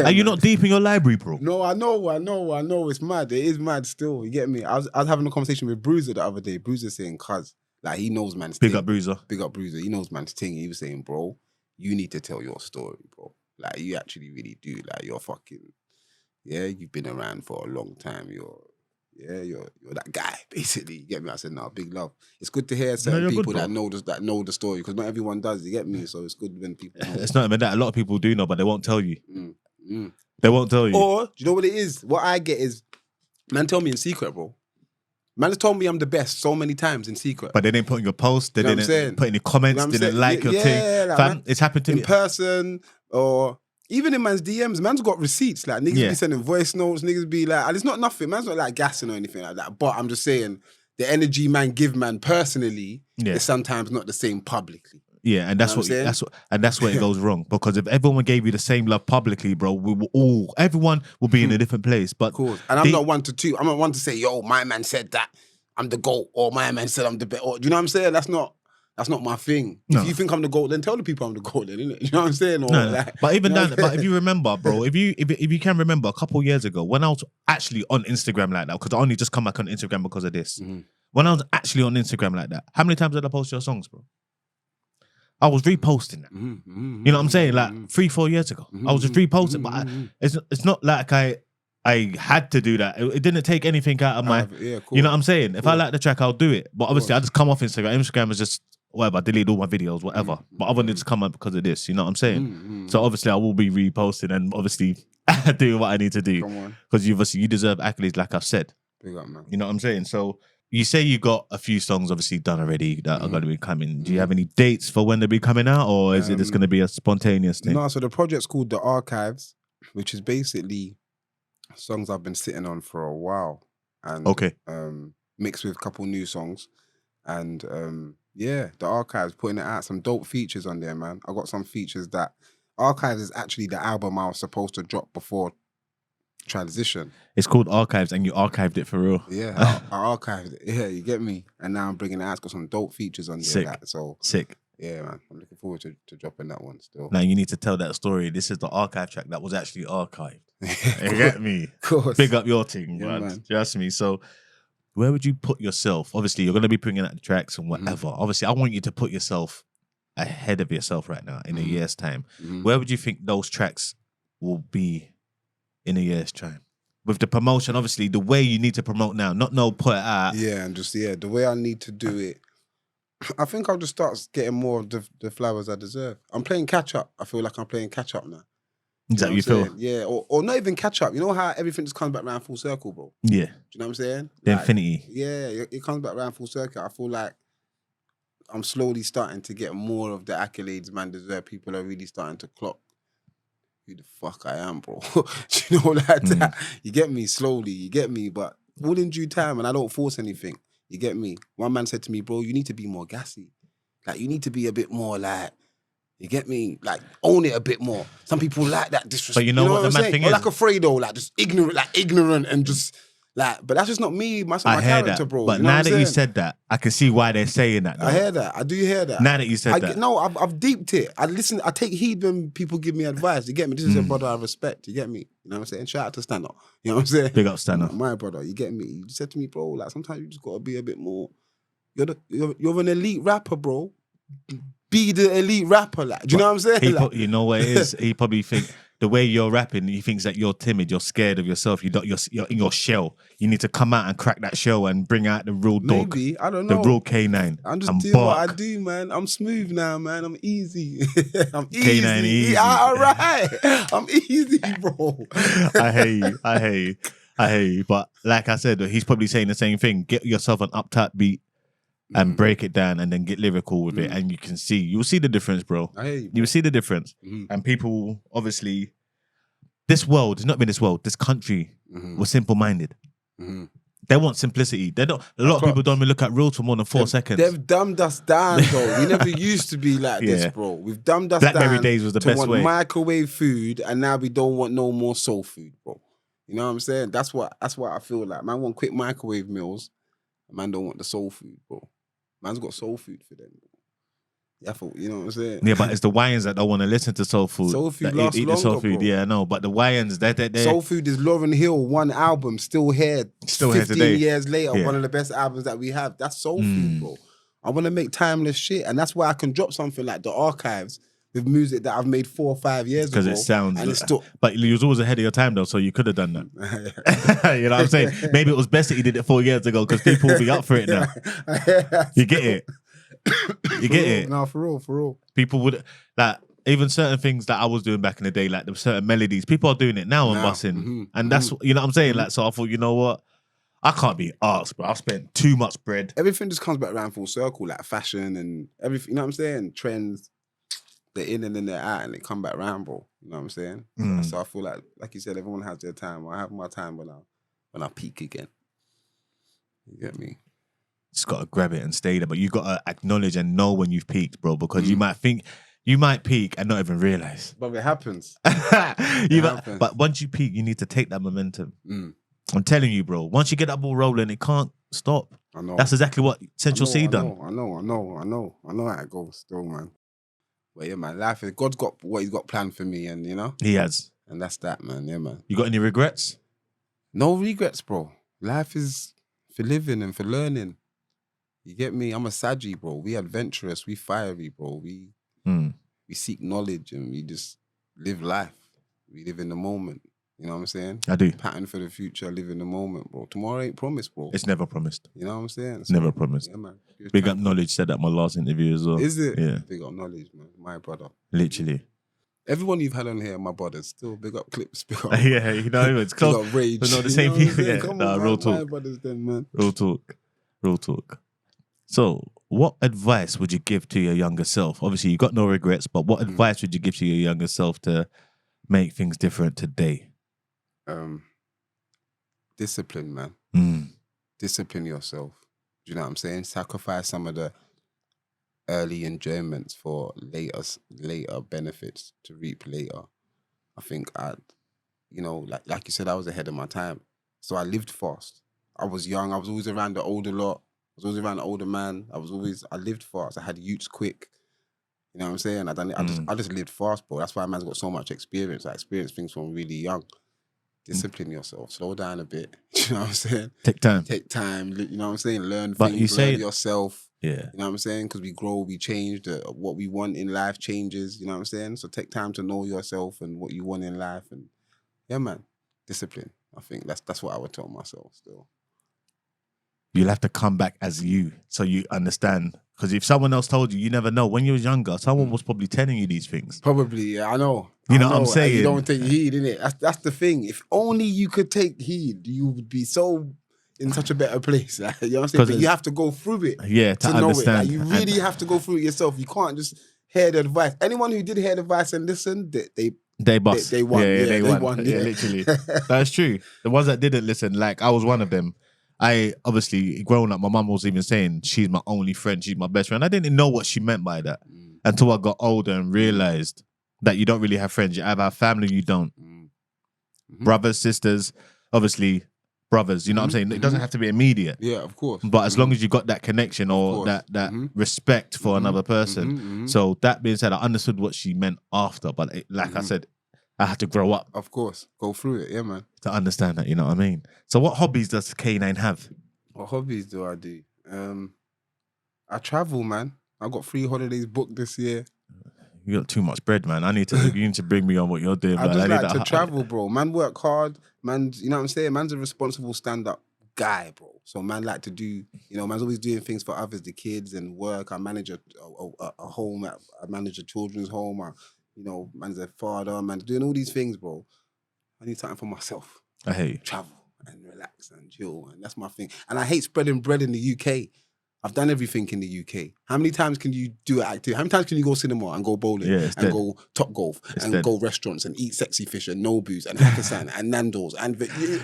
Are you not deep in your library, bro? No, I know. It's mad. It is mad still. You get me? I was having a conversation with Bruiser the other day. Bruiser saying, cuz, like, he knows man's thing. Big up Bruiser. He knows man's thing. He was saying, bro, you need to tell your story, bro. Like, you actually really do. Like, you're fucking, you've been around for a long time. You're that guy, basically. You get me? I said, no, big love. It's good to hear certain people that know the story, because not everyone does. You get me? So it's good when people know. It's not even that. A lot of people do know, but they won't tell you. They won't tell you. Or, do you know what it is? What I get is, man tell me in secret, bro. Man has told me I'm the best so many times in secret. But they didn't put in your post, they didn't put in the comments, didn't like your thing. Like, fam, it's happened to me. In person, or even in man's DMs, man's got receipts. Like, niggas be sending voice notes, niggas be like, and it's not nothing, man's not like gassing or anything like that. But I'm just saying, the energy man give man personally is sometimes not the same publicly. Yeah, and that's that's where it goes wrong. Because if everyone gave you the same love publicly, bro, everyone will be in a different place. But and I'm not one to two. I'm not one to say, yo, my man said that I'm the GOAT, or my man said I'm the best. Do you know what I'm saying? That's not my thing. No. If you think I'm the GOAT, then tell the people I'm the GOAT, then, innit? You know what I'm saying? Or like, but even then, but if you remember, bro, if you can remember a couple of years ago when I was actually on Instagram like that, because I only just come back on Instagram because of this. When I was actually on Instagram like that, how many times did I post your songs, bro? I was reposting that. You know what I'm saying? Like 3-4 years ago, I was just reposting. But it's not like I had to do that. It didn't take anything out of my. You know what I'm saying? If I like the track, I'll do it. But obviously, I just come off Instagram. Instagram is just whatever, delete all my videos, whatever. But I wanted to come up because of this, you know what I'm saying? So obviously I will be reposting and obviously doing what I need to do. Come on. Because you deserve accolades, like I've said. Big up, man. You know what I'm saying? So you say you got a few songs obviously done already that are going to be coming. Do you have any dates for when they'll be coming out, or is it just going to be a spontaneous thing? No, so the project's called The Archives, which is basically songs I've been sitting on for a while. And mixed with a couple new songs. And yeah, The Archives, putting it out, some dope features on there, man. I got some features that... Archives is actually the album I was supposed to drop before Transition. It's called Archives, and you archived it for real. Yeah, I archived it. Yeah, you get me? And now I'm bringing it out. It's got some dope features on there. Sick. Sick. Yeah, man. I'm looking forward to dropping that one still. Now you need to tell that story. This is the archive track that was actually archived. You get me? Of course. Big up your thing, Yeah, man. Trust me. So where would you put yourself? Obviously, you're going to be bringing out the tracks and whatever. Obviously, I want you to put yourself ahead of yourself right now in a year's time. Where would you think those tracks will be in a year's time? With the promotion, obviously, the way you need to promote now, not put it out. Yeah, and just, the way I need to do it, I think I'll just start getting more of the flowers I deserve. I'm playing catch up. I feel like I'm playing catch up now. Is that what you feel? Yeah, or not even catch up. You know how everything just comes back around full circle, bro? Yeah. Do you know what I'm saying? The infinity. Yeah, it comes back around full circle. I feel like I'm slowly starting to get more of the accolades man deserve. People are really starting to clock who the fuck I am, bro. Do you know, like that? You get me? Slowly, you get me? But all in due time, and I don't force anything. You get me? One man said to me, bro, you need to be more gassy. Like, you need to be a bit more like, you get me? Like, own it a bit more. Some people like that disrespect. But you know what the mad thing is? Or like Afraido, like just ignorant and just like, but that's just not me. That's not my character, bro. But you know now that you said that, I can see why they're saying that. Though. I hear that. I do hear that. Now that you said that. No, I've deeped it. I listen, I take heed when people give me advice. You get me? This is a brother I respect. You get me? You know what I'm saying? Shout out to Stanner. You know what I'm saying? Big up Stanner. My brother, you get me? You said to me, bro, like sometimes you just gotta be a bit more. You're an elite rapper, bro. Be the elite rapper, like. Do you know what I'm saying? You know what it is? He probably think the way you're rapping, he thinks that you're timid, you're scared of yourself, you're in your shell. You need to come out and crack that shell and bring out the real dog. Maybe, I don't know. The real K9. I'm just doing what I do, man. I'm smooth now, man. I'm easy. I'm easy. K9 easy. Yeah, all right. I'm easy, bro. I hear you. But like I said, he's probably saying the same thing. Get yourself an uptight beat and break it down and then get lyrical with it. And you'll see the difference, bro. I hear you. You'll see the difference. And people, obviously, this country was simple-minded. They want simplicity. They don't. A lot of people don't even look at reels for more than 4 seconds. They've dumbed us down, though. We never used to be like this, bro. We've dumbed us Blackberry down days was the to best want way. microwave food, and now we don't want no more soul food, bro. You know what I'm saying? That's what I feel like. Man want quick microwave meals. Man don't want the soul food, bro. Man's got soul food for them. Yeah, you know what I'm saying? Yeah, but it's the Wyans that don't want to listen to soul food. Soul food that lasts eat longer, the soul food. bro. Yeah, I know. But the Wyans, they Soul Food is Lauryn Hill, one album, still here. Still here 15 today. years later, Yeah. one of the best albums that we have. That's soul food, bro. I want to make timeless shit. And that's why I can drop something like The Archives with music that I've made 4 or 5 years ago. Because it sounds... And it's still... But you was always ahead of your time, though, so you could have done that. You know what I'm saying? Maybe it was best that you did it 4 years ago because people will be up for it now. You get it? You get it? No, for real. People would... like even certain things that I was doing back in the day, like the certain melodies, people are doing it now on bussing. And that's... You know what I'm saying? Like, so I thought, you know what? I can't be arsed, bro. I spent too much bread. Everything just comes back around full circle, like fashion and everything. You know what I'm saying? Trends. They're in and then they're out and they come back round, bro. You know what I'm saying? So I feel like you said, everyone has their time. I have my time when I peak again. You get me? Just got to grab it and stay there. But you got to acknowledge and know when you've peaked, bro, because you might think, you might peak and not even realize. But it happens. But once you peak, you need to take that momentum. I'm telling you, bro, once you get that ball rolling, it can't stop. I know. That's exactly what Central C done. I know how it goes still, man. But yeah, man, life is, God's got what he's got planned for me, and you know? He has. And that's that, man. Yeah, man. You got any regrets? No regrets, bro. Life is for living and for learning. You get me? I'm a Saji, bro. We adventurous, we fiery, bro. We seek knowledge and we just live life. We live in the moment. You know what I'm saying? I do. Pattern for the future, live in the moment, bro. Tomorrow ain't promised, bro. It's never promised. You know what I'm saying? Never promised. Yeah, man. Big up Knowledge said that in my last interview as well. Is it? Yeah. Big up Knowledge, man. My brother. Literally. Everyone you've had on here, my brothers. Still big up Clips. Big up. Yeah, you know, it's close. Big up Rage. But not the same people. Yeah, Come nah, on, real man. talk. My brothers then, man. Real talk. Real talk. So, what advice would you give to your younger self? Obviously, you got no regrets, but what advice would you give to your younger self to make things different today? Discipline, man. Discipline yourself. Do you know what I'm saying? Sacrifice some of the early enjoyments for later benefits to reap later. I think like you said, I was ahead of my time. So I lived fast. I was young. I was always around the older lot. I was always around the older man. I lived fast. I had youths quick. You know what I'm saying? I just lived fast, bro. That's why a man's got so much experience. I experienced things from really young. Discipline yourself. Slow down a bit. You know what I'm saying? Take time. You know what I'm saying? Learn But things. you say learn yourself. Yeah. You know what I'm saying? Because we grow, we change. What we want in life changes. You know what I'm saying? So take time to know yourself and what you want in life. And yeah, man, discipline. I think that's what I would tell myself still. You'll have to come back as you so you understand. Because if someone else told you, you never know. When you were younger, someone was probably telling you these things. Probably, yeah, I know. You know what I'm saying? You don't take heed, innit? That's the thing. If only you could take heed, you would be so in such a better place. You know what I'm saying? But you have to go through it. Yeah, to know understand. it. Like, you really have to go through it yourself. You can't just hear the advice. Anyone who did hear the advice and listen, they bust. They won. Yeah, they won. Yeah, literally. That's true. The ones that didn't listen, like I was one of them. I obviously, growing up, my mum was even saying she's my only friend, she's my best friend. I didn't know what she meant by that until I got older and realized that you don't really have friends. You either have family or you don't. Brothers, sisters, obviously brothers, you know what I'm saying? It doesn't have to be immediate. Yeah, of course. But as long as you got that connection or that respect for another person. So that being said, I understood what she meant after, but I said, I had to grow up. Of course. Go through it, yeah, man. To understand that, you know what I mean? So what hobbies does K9 have? What hobbies do I do? I travel, man. I got 3 holidays booked this year. You got too much bread, man. You need to bring me on what you're doing. I just like to travel, bro. Man work hard. Man, you know what I'm saying? Man's a responsible stand-up guy, bro. So man like to do, man's always doing things for others, the kids and work. I manage a home. I manage a children's home. Man's a father. Man's doing all these things, bro. I need something for myself. I hate you. Travel and relax and chill. And that's my thing. And I hate spreading bread in the UK. I've done everything in the UK. How many times can you do an activity? How many times can you go cinema and go bowling and go top golf and go restaurants and eat sexy fish and Nobu's and Hakkasan and Nando's and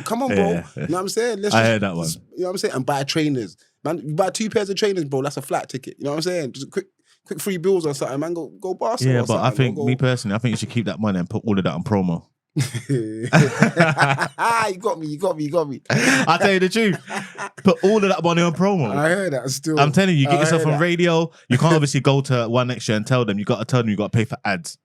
come on, bro. You know what I'm saying? I heard that one. You know what I'm saying? And buy trainers. Man, you buy 2 pairs of trainers, bro. That's a flat ticket. You know what I'm saying? Just quick 3 bills or something, man. Go Barcelona. Yeah, but I think me personally, I think you should keep that money and put all of that on promo. You got me. I'll tell you the truth. Put all of that money on promo. I heard that still. I'm telling you, get yourself on radio. You can't obviously go to One Extra and tell them. You got to tell them you got to pay for ads.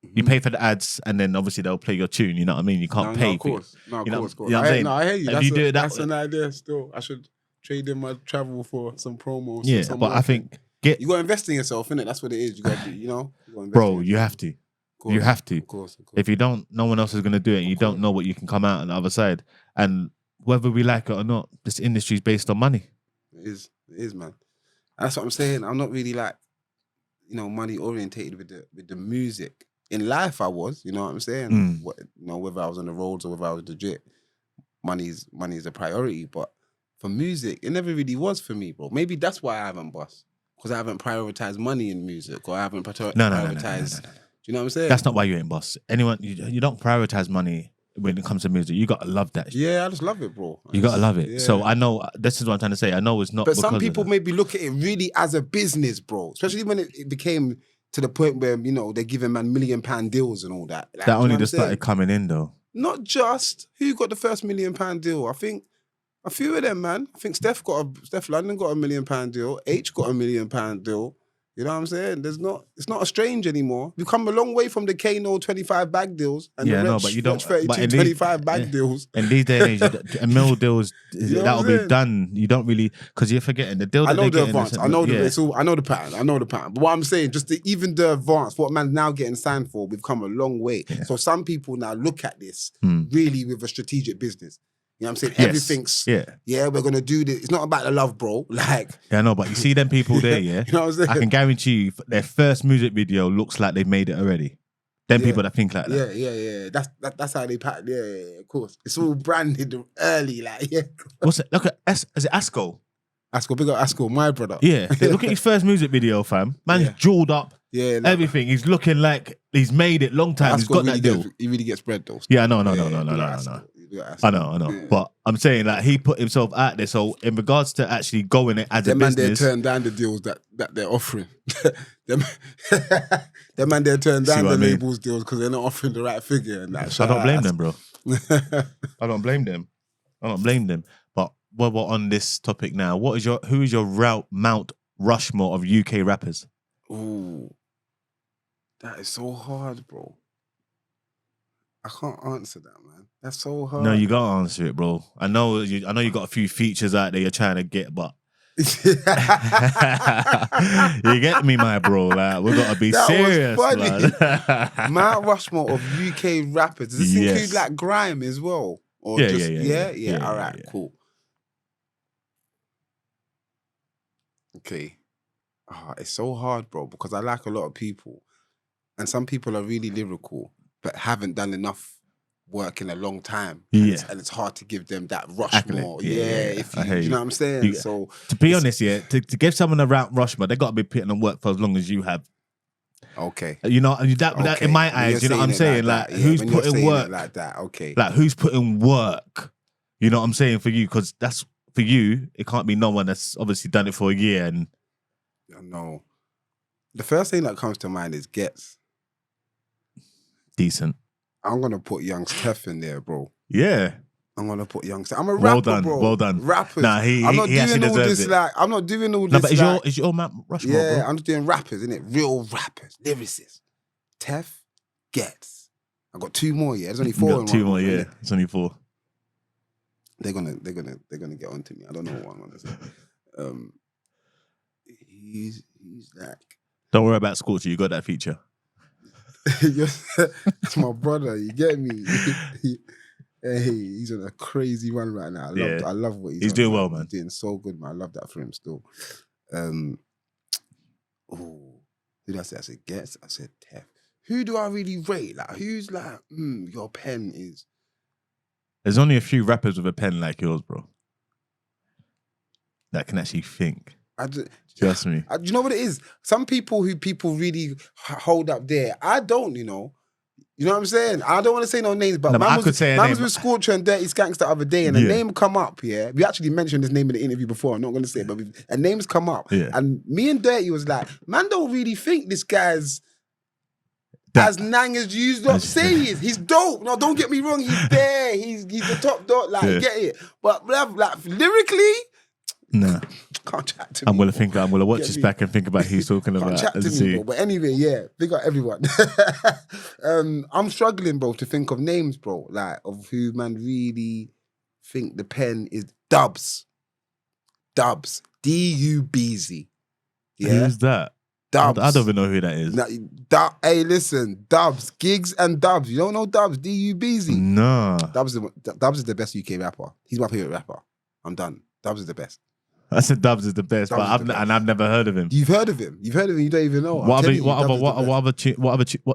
You pay for the ads, and then obviously they'll play your tune. You know what I mean? You can't pay. Of course. You know what I I'm saying? No, I hear you. And you do it that's an idea still. I should trade in my travel for some promos. Yeah, but I think you got to invest in yourself, innit? That's what it is. You got to, bro, you have to. You have to. Of course. If you don't, no one else is going to do it. And you don't know what you can come out on the other side. And whether we like it or not, this industry is based on money. It is, man. And that's what I'm saying. I'm not really money orientated with the music. In life, I was. You know what I'm saying? Whether I was on the roads or whether I was legit, money's a priority. But for music, it never really was for me, bro. Maybe that's why I haven't bust, because I haven't prioritized money in music, or I haven't prioritized. Do you know what I'm saying? That's not why you ain't boss. Anyone, you don't prioritize money when it comes to music. You gotta love that shit. Yeah, I just love it, bro. You gotta love it. Yeah. So I know, this is what I'm trying to say. I know it's not. But some people maybe look at it really as a business, bro. Especially when it became to the point where they're giving man £1 million deals and all that. Like, that only just started coming in though. Not just who got the first £1 million deal. I think a few of them, man. I think Steph London got a £1 million deal. H got a £1 million deal. You know what I'm saying? It's not a strange anymore. We've come a long way from the Kano 25 bag deals and the Rich 32 25 bag deals. In these day and age, a mill deals, You know that'll what I'm be done. You don't really, because you're forgetting the deal I that know they're the getting. advance. I know the pattern. I know the pattern. But what I'm saying, even the advance, what man's now getting signed for, we've come a long way. Yeah. So some people now look at this really with a strategic business. You know what I'm saying? Yes. Everything's, yeah, we're going to do this. It's not about the love, bro. Like, yeah, no, but you see them people there, yeah? You know what I'm saying? I can guarantee you their first music video looks like they've made it already. Them people that think like that. Yeah. That's how they pack. Yeah, of course. It's all branded early, like, yeah. What's it? Look at, is it Asco? Asco, big up Asco, my brother. Yeah, look at his first music video, fam. Man's jeweled up. Yeah, everything. He's looking like he's made it long time. He's got really that deal. He really gets bread though. Yeah, no. I know. Yeah. But I'm saying like he put himself out there. So in regards to actually going it as a business, man, they turn down the deals that they're offering. them man, they turn down the labels deals because they're not offering the right figure. And that. So I don't blame them, bro. I don't blame them. But while we're on this topic now, who is your Mount Rushmore of UK rappers? Ooh, that is so hard, bro. I can't answer that, man. That's so hard. No, you gotta answer it, bro. I know you got a few features out there you're trying to get, but you get me, my bro. Like we gotta be serious, man. Mount Rushmore of UK rappers. Does this include like grime as well? Or yeah. All right, cool. Okay. It's so hard, bro, because I like a lot of people, and some people are really lyrical, but haven't done enough work in a long time. And it's hard to give them that Rushmore. If you know what I'm saying? So to be honest, to give someone a Mount Rushmore, they gotta be putting on work for as long as you have. Okay. You know, that in my eyes, you know what I'm saying? Like who's putting work like that? Okay. Like who's putting work? You know what I'm saying for you? Because that's for you. It can't be no one that's obviously done it for a year and. No. The first thing that comes to mind is Gets. Decent. I'm going to put Young Steph in there, bro. Yeah. I'm going to put Young Steph. I'm a rapper, bro. Well done. Rappers. Nah, I'm not doing all this, like, I'm not doing all this, but is your Mount Rushmore, yeah, bro? I'm just doing rappers, innit? Real rappers. Lyricists. Tef, Gets. I got two more, yeah. There's only four. Got two more, yeah. It's only four. They're gonna get onto me. I don't know what I'm gonna say. He's like. Don't worry about Scorcher. You got that feature. It's my brother. You get me? Hey, he's on a crazy run right now. I love what he's doing well, man. He's doing so good, man. I love that for him still. Who did I say? I said Gets. I said Tef. Who do I really rate? Like, who's like, your pen is. There's only a few rappers with a pen like yours, bro. That can actually think. Trust me. You know what it is? Some people who people really hold up there, I don't, you know. You know what I'm saying? I don't want to say no names, but man was with Scorcher and Dirty Skanks the other day, and a name come up, yeah? We actually mentioned this name in the interview before, I'm not going to say it, but a name's come up. Yeah. And me and Dirty was like, man don't really think this guy's as nang as you say he is. He's dope. No, don't get me wrong, he's there. He's the top dog, like, get it. But like, lyrically, nah. Can't chat to me. I'm gonna watch this back and think about who he's talking about. Can't chat to me, bro. But anyway, yeah, big up everyone. I'm struggling, bro, to think of names, bro, like of who man really think the pen is. Dubs. D-U-B-Z. Yeah. Who's that? Dubs. I don't even know who that is. Hey, listen, Dubs, Gigs and Dubs. You don't know Dubs? D-U-B-Z. No. Dubs is the best UK rapper. He's my favorite rapper. I'm done. Dubs is the best. I said Dubs is the best, I've never heard of him. You've heard of him. You don't even know. What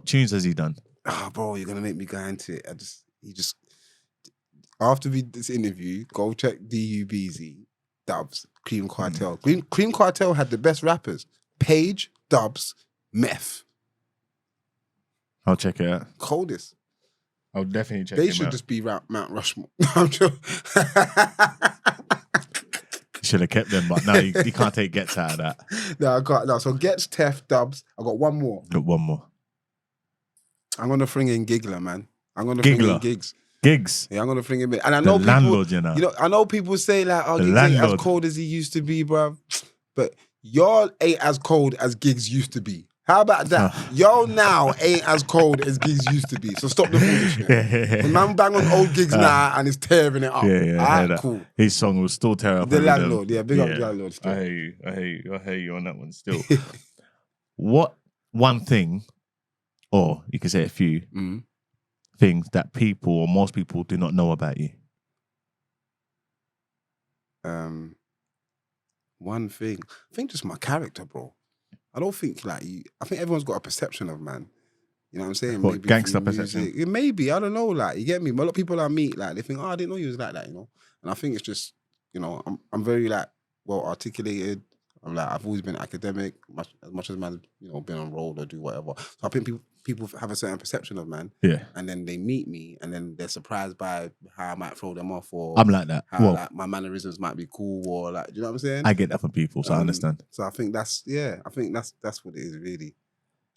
tunes has he done? Oh, bro, you're gonna make me go into it. After this interview, go check D-U-B-Z, Dubs, Cream Cartel. Cream Cartel had the best rappers: Page, Dubs, Meth. I'll check it out. Coldest. I'll definitely check it out. They should just be Mount Rushmore. I'm sure. Should have kept them, but no, you can't take Gets out of that. No, I can't. No, so Gets, Tef, Dubs. I got one more. Got one more. I'm gonna bring in Giggler, man. I'm gonna bring in Gigs. Gigs. Yeah, I'm gonna bring him in. And I know landlord, you know. I know people say like, oh, Gigs ain't as cold as he used to be, bruv. But y'all ain't as cold as gigs used to be. How about that? Y'all now ain't as cold as gigs used to be. So stop the foolishness. The man bang on old gigs now and is tearing it up. Yeah, All I heard right, that. cool. His song will still tear up. The every landlord, day. big up the landlord still. I hear you on that one still. What one thing, or you could say a few things that people or most people do not know about you? One thing, I think just my character, bro. I don't think I think everyone's got a perception of man. You know what I'm saying? What, maybe gangster through perception? music. Yeah, maybe, I don't know, like, you get me? A lot of people I meet, like, they think, oh, I didn't know you was like that, you know? And I think it's just, you know, I'm very, like, well articulated. I've always been academic, as much as man, you know, been on road or do whatever. So I think people have a certain perception of man. Yeah. And then they meet me and then they're surprised by how I might throw them off, or I'm like that. how like my mannerisms might be cool, or like, do you know what I'm saying? I get that from people, so I understand. So I think that's what it is really.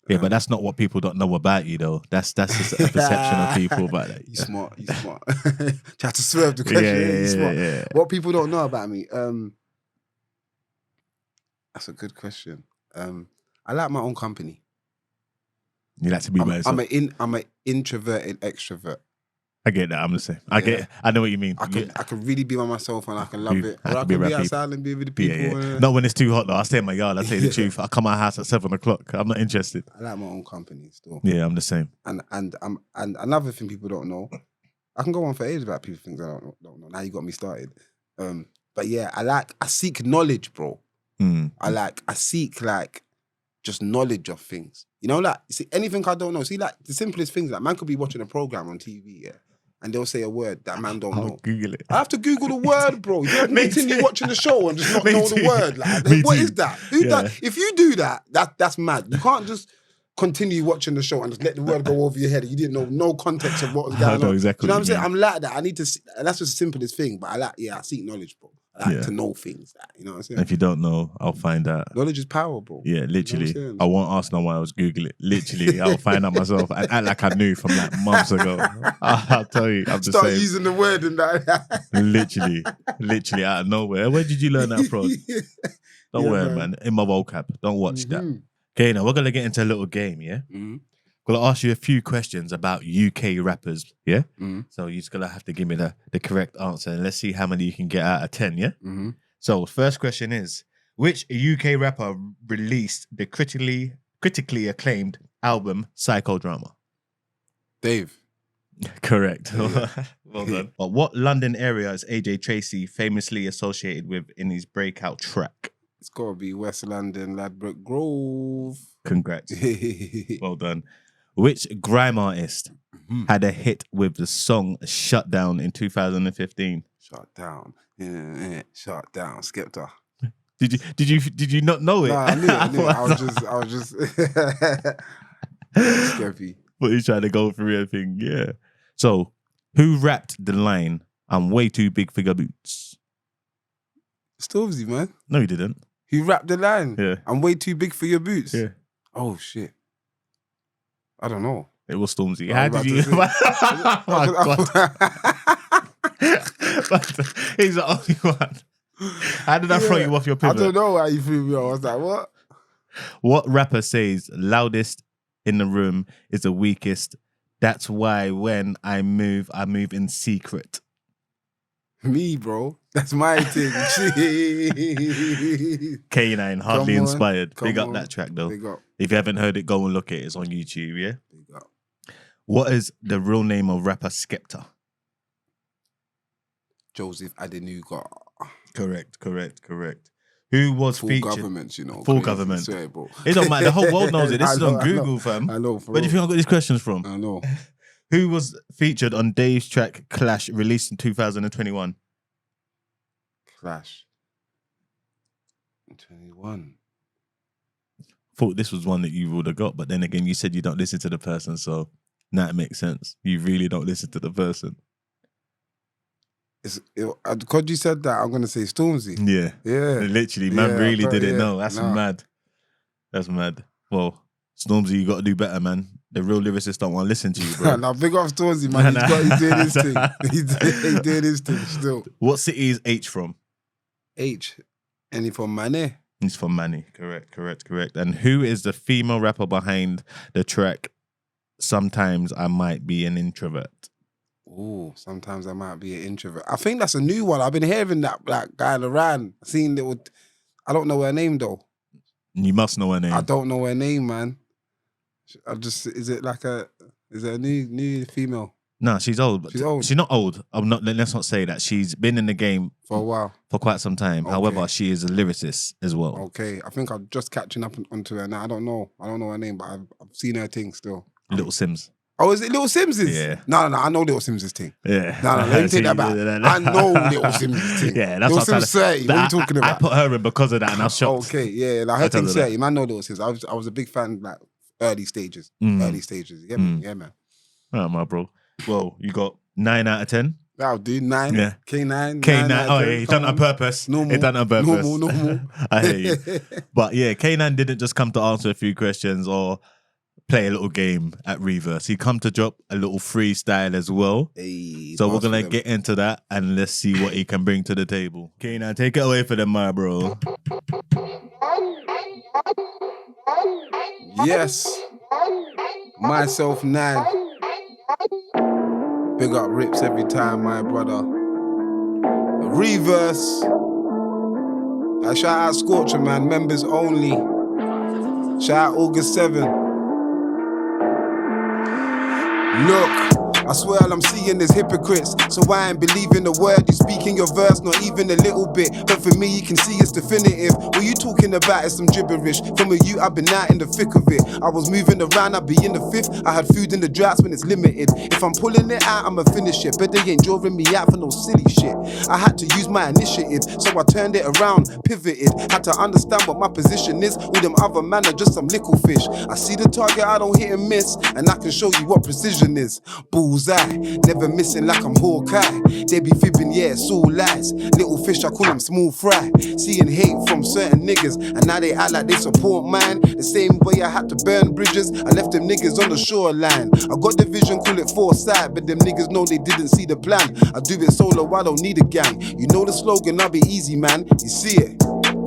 Yeah, but that's not what people don't know about you, though. That's just a perception of people about that. You smart. Try to swerve the question. You smart. Yeah. What people don't know about me? That's a good question. I like my own company. You like to be by yourself. I'm an introverted extrovert. I get that. I'm the same. I know what you mean. I can really be by myself and I can love it. I Or I can can be be around outside and be with the people. Yeah. Not when it's too hot though. I stay in my yard. I tell you the truth. I come out of the house at 7 o'clock. I'm not interested. I like my own company still. Yeah, I'm the same. And another thing people don't know, I can go on for ages about people things I don't know. Now you got me started. But yeah, I seek knowledge, bro. I seek just knowledge of things. You know, see, anything I don't know. See, the simplest things, man could be watching a program on TV, yeah, and they'll say a word that man don't know. Google it. I have to Google the word, bro. You don't continue watching the show and just not know the word. What is that? If you do that, that's mad. You can't just continue watching the show and just let the word go over your head and you didn't know no context of what was going on. I know exactly. Do you know what I'm saying? I'm like that. I need to see, and that's just the simplest thing, but I seek knowledge, bro. I like to know things. You know what I'm saying? If you don't know, I'll find out. Knowledge is power, bro. Yeah, literally. You know what I'm I won't ask no one else. Google it. Literally, I'll find out myself and act like I knew from months ago. I'll tell you. I'm just Start saying. using the word and that. literally out of nowhere. Where did you learn that from? Don't worry, man. In my vocab. Don't watch that. Okay, now we're gonna get into a little game. Yeah. Gonna ask you a few questions about UK rappers, yeah? So you're just gonna have to give me the correct answer and let's see how many you can get out of 10, yeah? So first question is, which UK rapper released the critically acclaimed album Psychodrama? Dave. Correct. Well done. But what London area is AJ Tracey famously associated with in his breakout track? It's gotta be West London, Ladbroke Grove. Congrats. Well done. Which grime artist had a hit with the song Shut Down in 2015? Shut down. Shut down. Skepta. Did you not know it? Nah, I knew it. I was just Skeppy. But he's trying to go through everything, yeah. So, who rapped the line, "I'm way too big for your boots"? Stormzy, man. No, he didn't. He rapped the line. Yeah. I'm way too big for your boots. Yeah. Oh shit. I don't know. It was Stormzy. Oh, How did you? Oh my God. He's the only one. How did I throw you off your pivot? I don't know how you threw me off. I was like, what? What rapper says loudest in the room is the weakest? That's why when I move in secret. Me, bro. That's my thing. K9, Hardly Inspired. Big up on. that track though. Big up. If you haven't heard it, go and look at it. It's on YouTube, yeah? Big up. What is the real name of rapper Skepta? Joseph Adenuga. Correct. Who was full featured? Government, you know. Full crazy. government. Swear, bro. It don't matter. The whole world knows it. This is on I Google, know, fam. I know. Where do you think I got these questions from? I know. Who was featured on Dave's track Clash, released in 2021? Clash. 21. Thought this was one that you would have got, but then again, you said you don't listen to the person, so now it makes sense. You really don't listen to the person. Because you said that, I'm going to say Stormzy. Yeah. Literally, man really didn't know. That's mad. That's mad. Well, Stormzy, you got to do better, man. The real lyricists don't want to listen to you, bro. Now, big up Stormzy, man. He's doing his thing. He's doing his thing still. What city is H from? H. Any from Mane? He's from Manny. Correct. And who is the female rapper behind the track Sometimes I Might Be an Introvert? Ooh, sometimes I might be an introvert. I think that's a new one. I've been hearing that guy around. Seen little. I don't know her name though. You must know her name. I don't know her name, man. Is it a new female? No, she's old. She's old. She's not old. Let's not say that. She's been in the game for a while, for quite some time. Okay. However, she is a lyricist as well. Okay, I think I'm just catching up onto her now. I don't know her name, but I've seen her thing still. Little Sims. Oh, is it Little Sims's? Yeah. No, I know Little Sims's thing. Yeah. No, let me take that back. I know Little Sims's thing. Yeah, that's Little what I'm Sims 30. What are you talking about? I put her in because of that, and I was shocked. Okay, yeah, like her thing 30. Man, I know Little Sims. I was a big fan, like early stages. Early stages. Yeah, man. All right, my bro. Well, you got 9 out of 10. That'll do 9. Yeah. K9. K9. Oh, yeah, he done it on purpose. Normal. He done it on purpose. Normal. I hear you. But yeah, K9 didn't just come to answer a few questions or play a little game at Reverse. He come to drop a little freestyle as well. Hey, so we're going to get into that and let's see what he can bring to the table. K9, take it away for them, my bro. Yes. Myself 9. Big up Rippz every time, my brother. Reverse. I shout out Scorcher, man. Members only. Shout out August 7. Look, I swear all I'm seeing is hypocrites. So I ain't believing the word you speak in your verse, not even a little bit. But for me, you can see it's definitive. What you talking about is some gibberish. From a youth, I've been out in the thick of it. I was moving around, I'd be in the 5th. I had food in the droughts when it's limited. If I'm pulling it out, I'ma finish it. But they ain't drawing me out for no silly shit. I had to use my initiative, so I turned it around, pivoted. Had to understand what my position is. All them other man are just some little fish. I see the target, I don't hit and miss. And I can show you what precision is. Bullseye, never missing like I'm Hawkeye. They be fibbing, yeah, it's all lies. Little fish, I call them small fry. Seeing hate from certain niggas, and now they act like they support mine. The same way I had to burn bridges, I left them niggas on the shoreline. I got the vision, call it foresight, but them niggas know they didn't see the plan. I do it solo, I don't need a gang. You know the slogan, I'll be easy, man. You see it?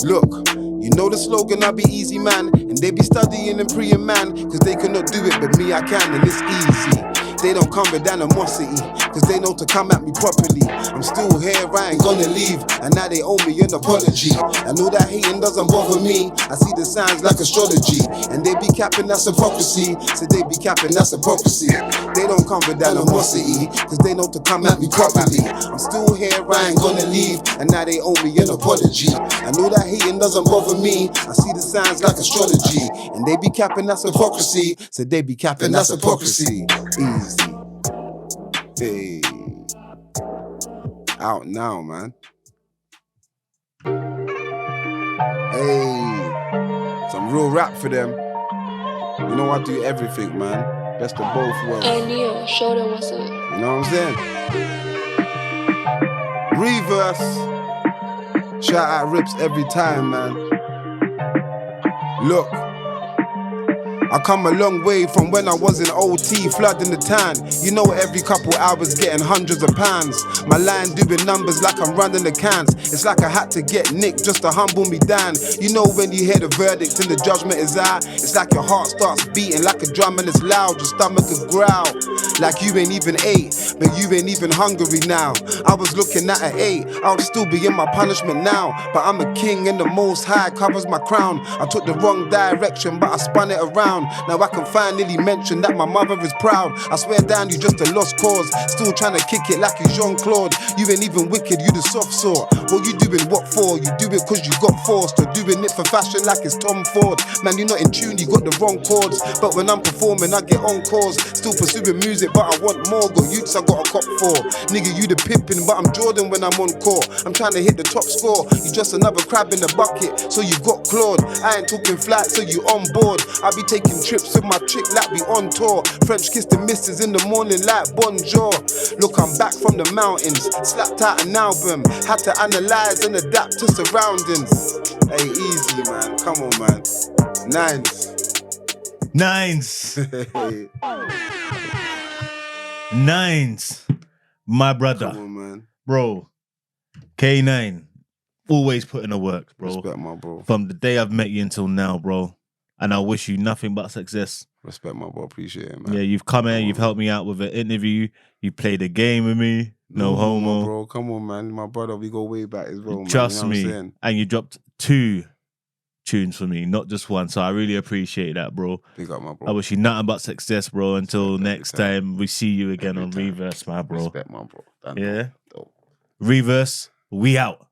Look. You know the slogan, I'll be easy, man. And they be studying and praying, man. Cause they cannot do it, but me, I can, and it's easy. They don't come with animosity, cause they know to come at me properly. I'm still here, I ain't gonna leave, and now they owe me an apology. I know that hating doesn't bother me. I see the signs like astrology, and they be capping, that's hypocrisy. So they be capping, that's hypocrisy. They don't come with animosity, cause they know to come at me properly. I'm still here, I ain't gonna leave, and now they owe me an apology. I know that hating doesn't bother me. I see the signs like astrology, and they be capping, that's hypocrisy. So they be capping, that's hypocrisy. Easy. Hey. Out now, man. Hey. Some real rap for them. You know I do everything, man. Best of both worlds. Hey Neo, show them what's up. You know what I'm saying? Reverse. Shout out Rippz every time, man. Look. I come a long way from when I was in OT, flooding the town. You know every couple hours getting hundreds of pounds. My line doing numbers like I'm running the cans. It's like I had to get nicked just to humble me down. You know when you hear the verdict and the judgment is out, it's like your heart starts beating like a drum and it's loud. Your stomach could growl like you ain't even ate, but you ain't even hungry now. I was looking at an 8, I would still be in my punishment now. But I'm a king and the Most High covers my crown. I took the wrong direction but I spun it around. Now I can finally mention that my mother is proud. I swear down, you just a lost cause. Still trying to kick it like you Jean-Claude. You ain't even wicked, you the soft sort. What you doing what for? You do it cause you got forced. Or doing it for fashion like it's Tom Ford. Man, you're not in tune, you got the wrong chords. But when I'm performing, I get encores. Still pursuing music, but I want more. Got youths I got a cop for. Nigga, you the pimpin', but I'm Jordan when I'm on court. I'm trying to hit the top score. You just another crab in the bucket, so you got clawed. I ain't talking flat, so you on board. I be taking trips with my chick like we on tour. French kiss the missus in the morning like bonjour. Look, I'm back from the mountains, slapped out an album. Had to analyze and adapt to surroundings. Hey, easy, man. Come on, man. Nines. Nines. My brother. Come on, man. Bro. K9. always put in the work, bro. Respect, my bro. From the day I've met you until now, bro. And I wish you nothing but success. Respect, my bro. Appreciate it, man. Yeah, you've come here, you've helped me out with an interview. You played a game with me. No homo. My bro. Come on, man. My brother, we go way back as well, man. Trust you know me. what I'm saying? And you dropped 2 tunes for me, not just one. So I really appreciate that, bro. Big up, my bro. I wish you nothing but success, bro. Until next time we see you again on RE.VERS, my bro. Respect, my bro. Yeah. RE.VERS, we out.